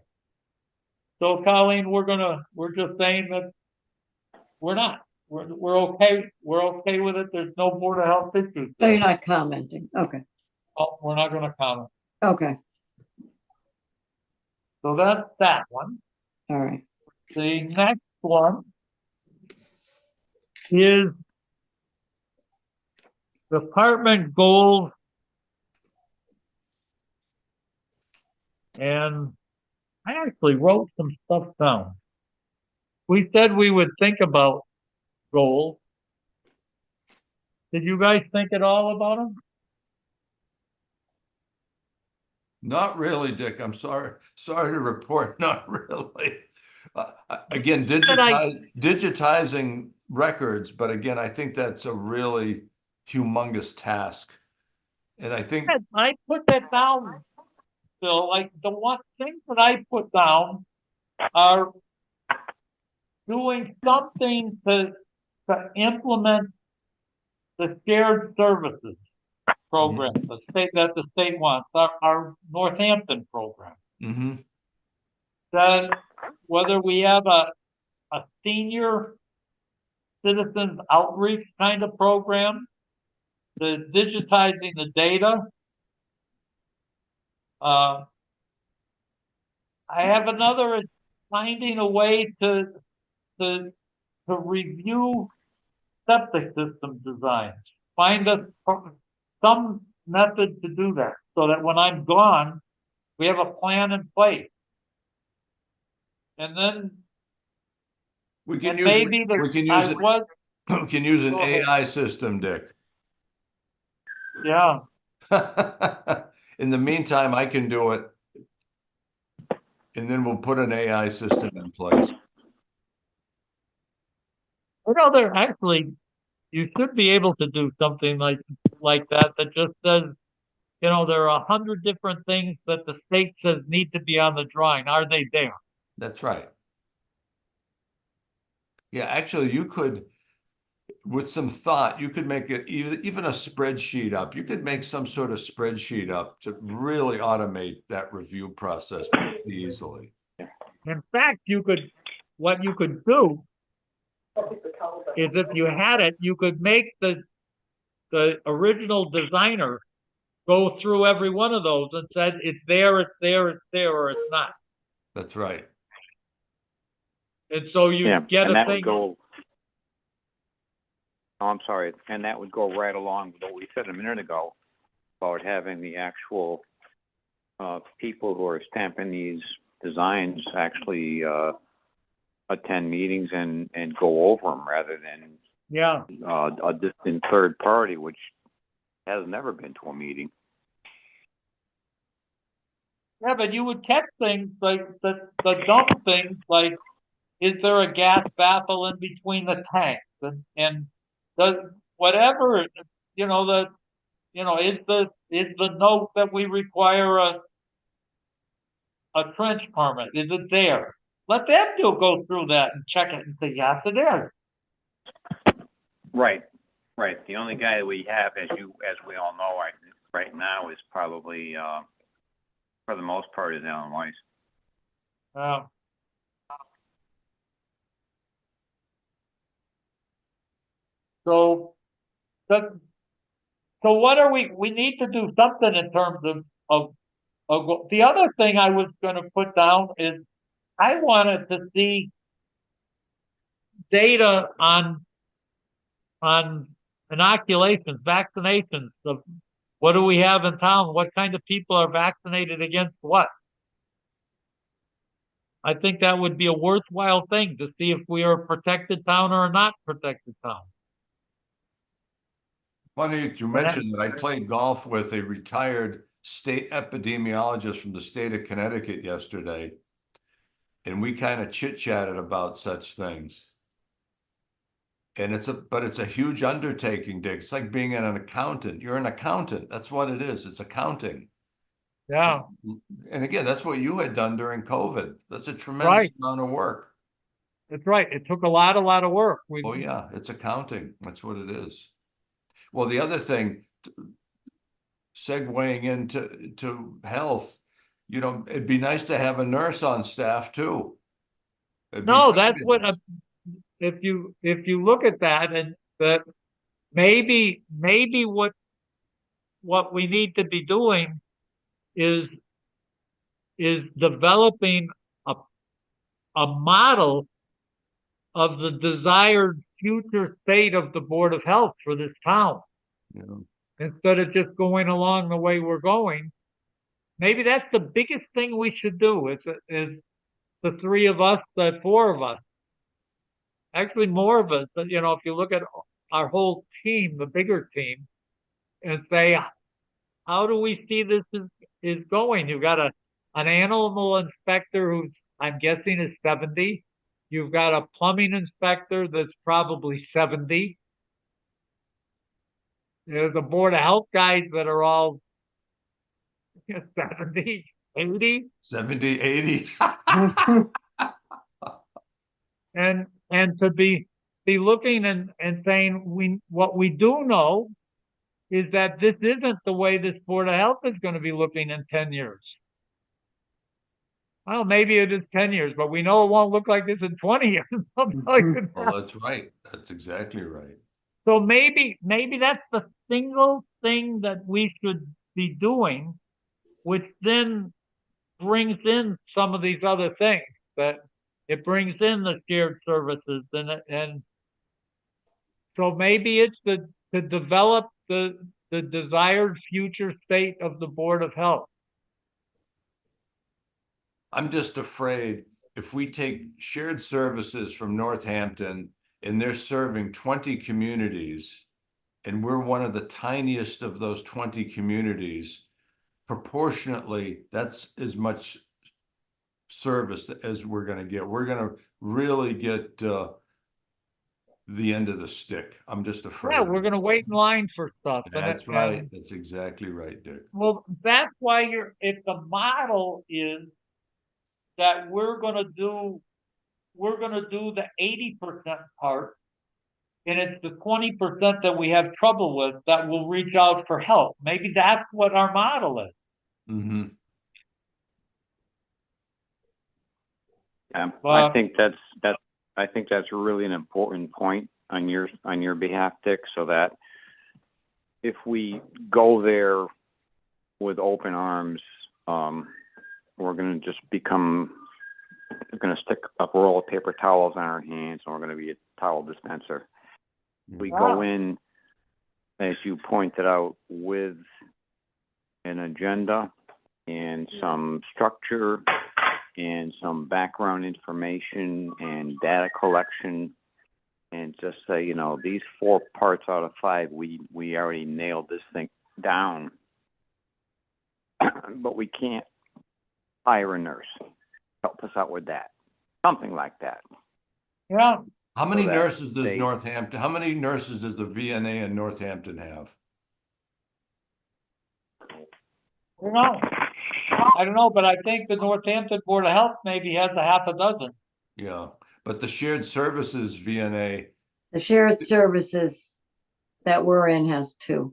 Speaker 3: So Colleen, we're just saying that we're not. We're okay. We're okay with it. There's no Board of Health issues.
Speaker 2: So you're not commenting, okay,
Speaker 3: Oh, we're not gonna comment.
Speaker 2: okay,
Speaker 3: So that's that one.
Speaker 2: all right.
Speaker 3: The next one is department goals. And I actually wrote some stuff down. We said we would think about goals. Did you guys think at all about them?
Speaker 1: not really, Dick. I'm sorry. Sorry to report, not really. Again, digitizing records, but again, I think that's a really humongous task. And I think
Speaker 3: I put that down. So like the one thing that I put down are doing something to implement the shared services. program, the state wants, our Northampton program.
Speaker 1: Mm-hmm.
Speaker 3: Then whether we have a senior citizens outreach kind of program, the digitizing the data. I have another, is finding a way to review septic system designs. Find some method to do that, so that when I'm gone, we have a plan in place. And then
Speaker 1: We can
Speaker 3: and
Speaker 1: use
Speaker 3: maybe
Speaker 1: we can
Speaker 3: I
Speaker 1: use it.
Speaker 3: was
Speaker 1: We can use an
Speaker 3: Go ahead.
Speaker 1: AI system, Dick.
Speaker 3: yeah.
Speaker 1: In the meantime, I can do it. And then we'll put an AI system in place.
Speaker 3: Well, there actually, you should be able to do something like that just says, there are 100 different things that the state says need to be on the drawing. Are they there?
Speaker 1: That's right. Yeah, actually, you could, with some thought, you could make it even a spreadsheet up. You could make some sort of spreadsheet up to really automate that review process pretty easily.
Speaker 3: In fact, what you could do is, if you had it, you could make the original designer go through every one of those and said, it's there, it's there, it's there, or it's not.
Speaker 1: That's right.
Speaker 3: And so you get
Speaker 5: and
Speaker 3: a
Speaker 5: that
Speaker 3: thing.
Speaker 5: would go. Oh, I'm sorry, and that would go right along with what we said a minute ago about having the actual people who are stamping these designs actually attend meetings and go over them, rather than a distant third party, which has never been to a meeting.
Speaker 3: Yeah, but you would catch things like the dumb things like, is there a gas baffle in between the tanks? And the whatever, is the note that we require a trench permit? Is it there? Let them go through that and check it and say, yes, it is.
Speaker 5: Right. The only guy that we have, as we all know, right now is probably, for the most part, is Alan Weiss.
Speaker 3: So what are we need to do something in terms of the other thing I was going to put down is, I wanted to see data on inoculations, vaccinations, of what do we have in town, what kind of people are vaccinated against what. I think that would be a worthwhile thing to see if we are a protected town or a not protected town.
Speaker 1: Funny that you mentioned that. I played golf with a retired state epidemiologist from the state of Connecticut yesterday, and we kind of chit-chatted about such things. And it's a huge undertaking, Dick. It's like being an accountant. You're an accountant. That's what it is. It's accounting.
Speaker 3: Yeah.
Speaker 1: So, and again, that's what you had done during COVID. That's a tremendous amount of work.
Speaker 3: That's right. It took a lot of work.
Speaker 1: Oh yeah, it's accounting. That's what it is. Well, the other thing, segueing into health, it'd be nice to have a nurse on staff too.
Speaker 3: No, that's what, if you look at that, and that maybe what we need to be doing is developing a model of the desired future state of the Board of Health for this town.
Speaker 1: Yeah.
Speaker 3: Instead of just going along the way we're going. Maybe that's the biggest thing we should do, is the three of us, the four of us. Actually, more of us, if you look at our whole team, the bigger team, and say, how do we see this is going? You've got an animal inspector who's, I'm guessing, is 70. You've got a plumbing inspector that's probably 70. There's a Board of Health guys that are all 70, 80.
Speaker 1: 70, 80.
Speaker 3: And to be looking and saying, what we do know is that this isn't the way this Board of Health is going to be looking in 10 years. Well, maybe it is 10 years, but we know it won't look like this in 20 years. I'll tell you
Speaker 1: Well,
Speaker 3: that.
Speaker 1: that's right. That's exactly right.
Speaker 3: So maybe that's the single thing that we should be doing, which then brings in some of these other things. That it brings in the shared services and so maybe it's to develop the desired future state of the Board of Health.
Speaker 1: I'm just afraid if we take shared services from Northampton and they're serving 20 communities, and we're one of the tiniest of those 20 communities, proportionately, that's as much service as we're going to get. We're going to really get the end of the stick. I'm just afraid.
Speaker 3: Yeah, we're going to wait in line for stuff.
Speaker 1: That's right. That's exactly right, Dick.
Speaker 3: Well, that's why if the model is that we're going to do the 80% part, and it's the 20% that we have trouble with that will reach out for help. Maybe that's what our model is.
Speaker 1: Mm-hmm.
Speaker 5: I think that's really an important point on your behalf, Dick, so that if we go there with open arms, we're going to just become going to stick a roll of paper towels on our hands, and we're going to be a towel dispenser. We go in, as you pointed out, with an agenda and some structure and some background information and data collection, and just say, you know, these 4 parts out of 5, we already nailed this thing down, but we can't hire a nurse. Help us out with that. Something like that.
Speaker 3: Yeah.
Speaker 1: How many nurses does Northampton, how many nurses does the VNA in Northampton have?
Speaker 3: I don't know, but I think the Northampton Board of Health maybe has a half a dozen.
Speaker 1: Yeah, but the shared services VNA.
Speaker 2: The shared services that we're in has 2.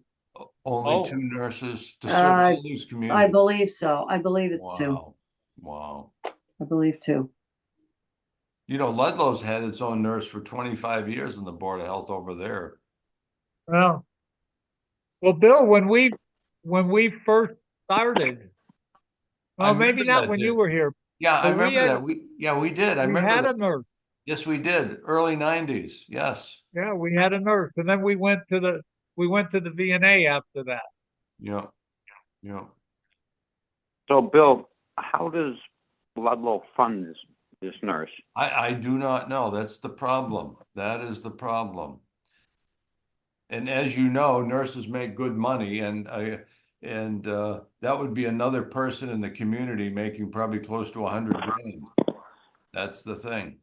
Speaker 1: Only 2 nurses to serve all these communities.
Speaker 2: I believe so. I believe it's 2.
Speaker 1: Wow.
Speaker 2: I believe 2.
Speaker 1: You know, Ludlow's had its own nurse for 25 years in the Board of Health over there.
Speaker 3: Well, Bill, when we first started, well, maybe not when you were here.
Speaker 1: Yeah, I remember that. We did. I remember
Speaker 3: had
Speaker 1: that.
Speaker 3: a nurse.
Speaker 1: Yes, we did. Early 90s. Yes.
Speaker 3: Yeah, we had a nurse, and then we went to the VNA after that.
Speaker 1: Yeah. Yeah.
Speaker 5: So, Bill, how does Ludlow fund this nurse?
Speaker 1: I do not know. That's the problem. That is the problem. And as you know, nurses make good money, and that would be another person in the community making probably close to 100 grand. That's the thing.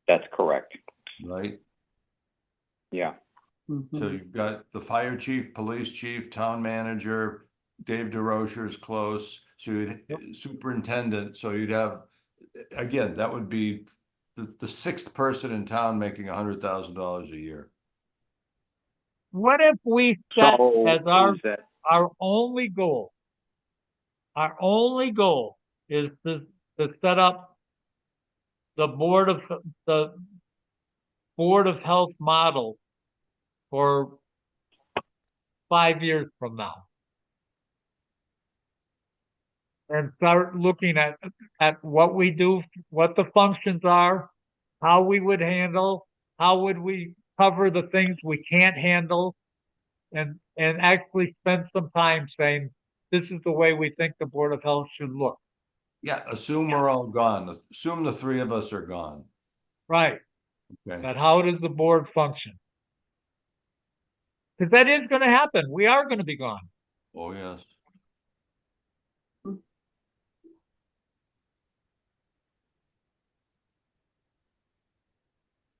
Speaker 5: That's correct.
Speaker 1: Right?
Speaker 5: Yeah.
Speaker 2: Mm-hmm.
Speaker 1: So you've got the fire chief, police chief, town manager, Dave DeRocher is close. So you'd superintendent. So you'd have, again, that would be the 6th person in town making $100,000 a year.
Speaker 3: What if we set as our only goal? Our only goal is to set up the Board of Health model for 5 years from now, and start looking at what we do, what the functions are, how we would handle, how would we cover the things we can't handle, and actually spend some time saying, this is the way we think the Board of Health should look.
Speaker 1: Yeah, assume we're all gone. Assume the 3 of us are gone.
Speaker 3: Right.
Speaker 1: Okay.
Speaker 3: But how does the board function? Because that is going to happen. We are going to be gone.
Speaker 1: Oh, yes.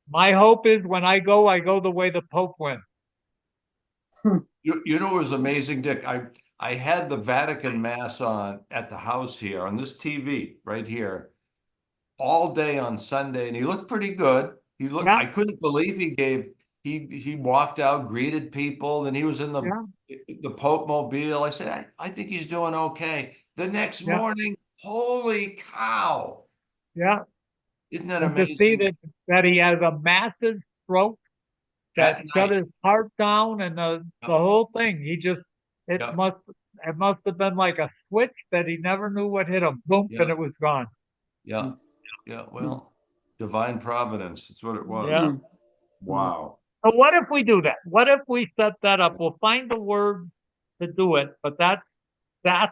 Speaker 3: My hope is when I go the way the Pope went.
Speaker 1: You know, it was amazing, Dick. I had the Vatican Mass on at the house here on this TV right here all day on Sunday, and he looked pretty good. I couldn't believe he gave he walked out, greeted people, and he was in
Speaker 3: Yeah.
Speaker 1: the Pope Mobile. I said, I think he's doing okay. The next
Speaker 3: Yeah.
Speaker 1: morning, holy cow.
Speaker 3: Yeah.
Speaker 1: Isn't that
Speaker 3: And to see
Speaker 1: amazing?
Speaker 3: that he has a massive stroke that
Speaker 1: At
Speaker 3: shut
Speaker 1: night.
Speaker 3: his heart down and the whole thing. He just, it
Speaker 1: Yeah.
Speaker 3: must, it must have been like a switch that he never knew what hit him. Boom, and
Speaker 1: Yeah.
Speaker 3: it was gone.
Speaker 1: Yeah. Yeah. Well, divine providence. That's what it was.
Speaker 3: Yeah.
Speaker 1: Wow.
Speaker 3: So what if we do that? What if we set that up? We'll find the word to do it, but that's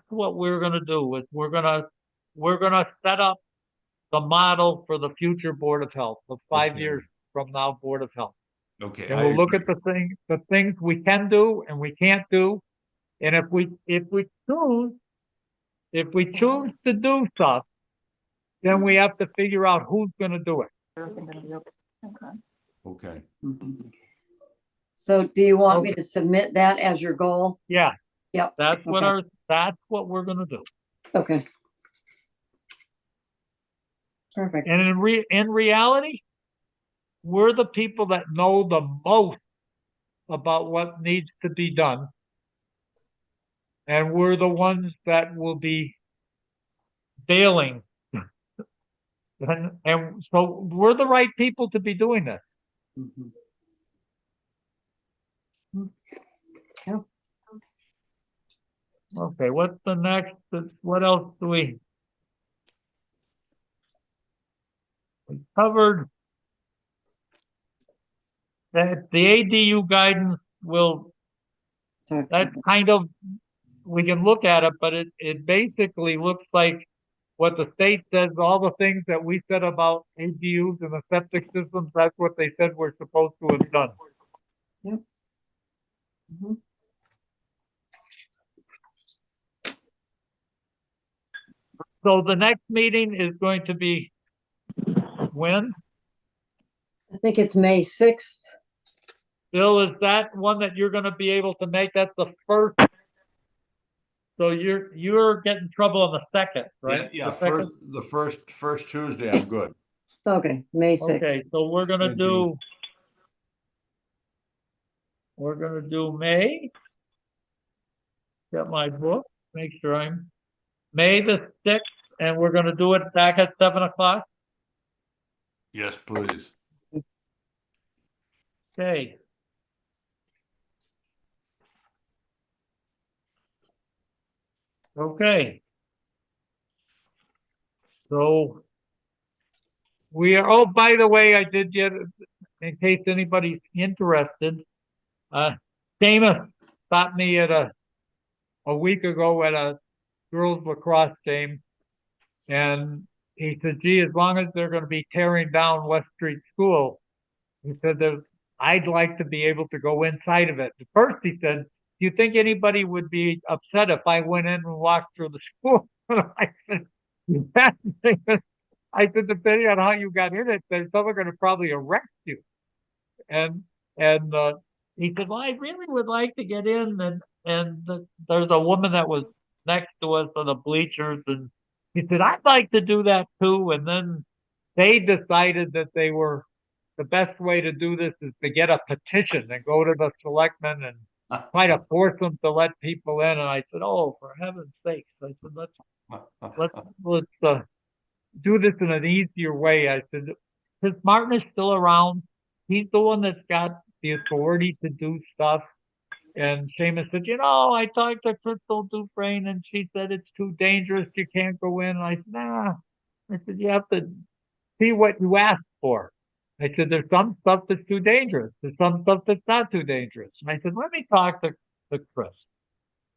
Speaker 3: what we're gonna do is we're gonna set up the model for the future Board of Health, the 5 years
Speaker 1: Okay.
Speaker 3: from now Board of Health.
Speaker 1: Okay.
Speaker 3: And
Speaker 1: I
Speaker 3: we'll look
Speaker 1: agree.
Speaker 3: at the things we can do and we can't do. And if we choose to do stuff, then we have to figure out who's gonna do it.
Speaker 1: Okay.
Speaker 2: So do you want me to submit that as your goal?
Speaker 3: Yeah,
Speaker 2: Yep.
Speaker 3: that's what
Speaker 2: Okay.
Speaker 3: that's what we're gonna do.
Speaker 2: Okay. Perfect.
Speaker 3: And in reality, we're the people that know the most about what needs to be done. And we're the ones that will be bailing. And so we're the right people to be doing this.
Speaker 2: Yeah.
Speaker 3: Okay, what's the next? What else do we covered? That the ADU guidance will,
Speaker 2: Talk
Speaker 3: that's
Speaker 2: about
Speaker 3: kind of, we can look at it, but it basically looks like what the state says, all the things that we said about ADUs and the septic systems, that's what they said we're supposed to have done.
Speaker 2: Yep. Mhm.
Speaker 3: So the next meeting is going to be when?
Speaker 2: I think it's May 6th.
Speaker 3: Bill, is that one that you're gonna be able to make? That's the first. So you're getting trouble on the second, right?
Speaker 1: Yeah.
Speaker 3: The second?
Speaker 1: The first Tuesday, I'm good.
Speaker 2: Okay, May 6th.
Speaker 3: Okay, so we're gonna
Speaker 1: Thank you.
Speaker 3: do May. Got my book, make sure I'm May the 6th, and we're gonna do it back at 7 o'clock.
Speaker 1: Yes, please.
Speaker 3: Okay. Okay. So we are, oh, by the way, I did get, in case anybody's interested, Seamus stopped me at a week ago at a girls lacrosse game. And he said, gee, as long as they're going to be tearing down West Street School, he said, I'd like to be able to go inside of it. At first, he said, do you think anybody would be upset if I went in and walked through the school? I said, depending on how you got in it, then someone's going to probably arrest you. And he said, well, I really would like to get in. And there's a woman that was next to us on the bleachers, and he said, I'd like to do that too. And then they decided that the best way to do this is to get a petition and go to the selectmen and try to force them to let people in. And I said, oh, for heaven's sakes. I said, let's do this in an easier way. I said, since Martin is still around, he's the one that's got the authority to do stuff. And Seamus said, I talked to Crystal Dufresne and she said it's too dangerous. You can't go in. And I said, nah. I said, you have to see what you ask for. I said, there's some stuff that's too dangerous. There's some stuff that's not too dangerous. And I said, let me talk to Chris.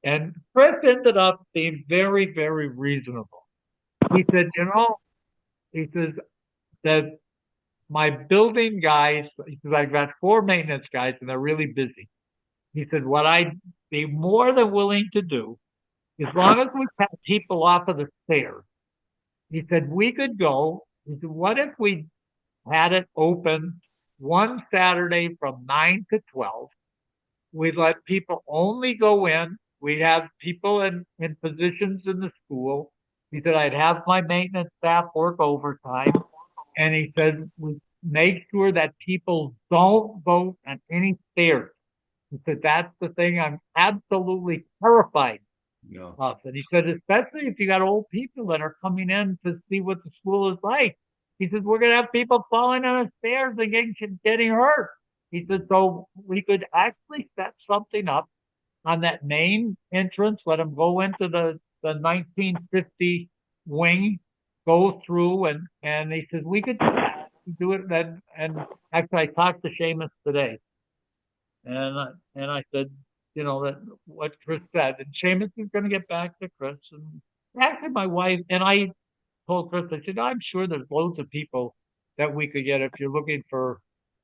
Speaker 3: And Chris ended up being very, very reasonable. He said, he says that my building guys, he says, I've got 4 maintenance guys and they're really busy. He said, what I'd be more than willing to do, as long as we kept people off of the stairs, he said, we could go. He said, what if we had it open one Saturday from 9 to 12? We'd let people only go in. We'd have people in positions in the school. He said, I'd have my maintenance staff work overtime. And he said, make sure that people don't vote on any stairs. He said, that's the thing I'm absolutely terrified
Speaker 1: Yeah.
Speaker 3: of. And he said, especially if you got old people that are coming in to see what the school is like. He says, we're going to have people falling on the stairs and getting hurt. He said, so we could actually set something up on that main entrance, let them go into the 1950 wing, go through, and he says, we could do it then. And actually, I talked to Seamus today. And I said, you know, that what Chris said, and Seamus is going to get back to Chris. And actually, my wife and I told Chris, I said, I'm sure there's loads of people that we could get if you're looking for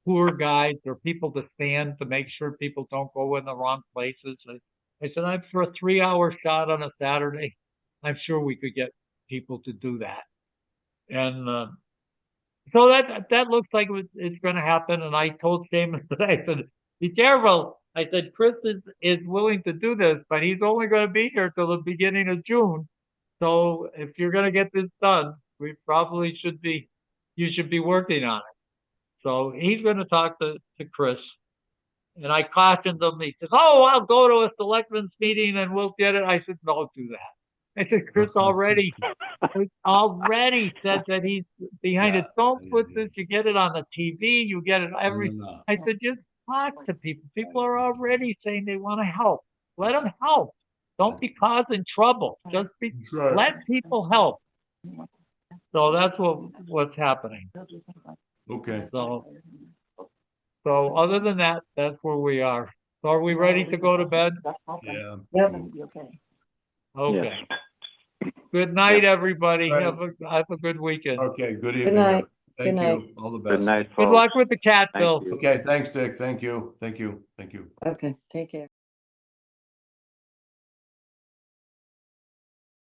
Speaker 3: tour guides or people to stand to make sure people don't go in the wrong places. I said, I'm for a 3-hour shot on a Saturday. I'm sure we could get people to do that. And so that looks like it's going to happen. And I told Seamus today, I said, be careful. I said, Chris is willing to do this, but he's only going to be here till the beginning of June. So if you're going to get this done, we probably you should be working on it. So he's going to talk to Chris. And I cautioned him. He says, oh, I'll go to a selectmen's meeting and we'll get it. I said, don't do that. I said, Chris already said that he's behind it. Don't put this. You get it on the TV. You get it every. I said, just talk to people. People are already saying they want to help. Let them help. Don't be causing trouble. Just let people help. So that's what's happening.
Speaker 1: Okay.
Speaker 3: So other than that, that's where we are. So are we ready to go to bed?
Speaker 1: Yeah.
Speaker 2: Yep.
Speaker 3: Okay. Good night, everybody.
Speaker 1: Right.
Speaker 3: Have a good weekend.
Speaker 1: Okay. Good
Speaker 2: Good
Speaker 1: evening.
Speaker 2: night.
Speaker 1: Thank
Speaker 2: Good
Speaker 1: you.
Speaker 2: night.
Speaker 1: All the best.
Speaker 5: Good night,
Speaker 3: Good
Speaker 5: folks.
Speaker 3: luck with the cat,
Speaker 5: Thank
Speaker 3: Bill.
Speaker 5: you.
Speaker 1: Okay. Thanks, Dick. Thank you. Thank you. Thank you.
Speaker 2: Okay, take care.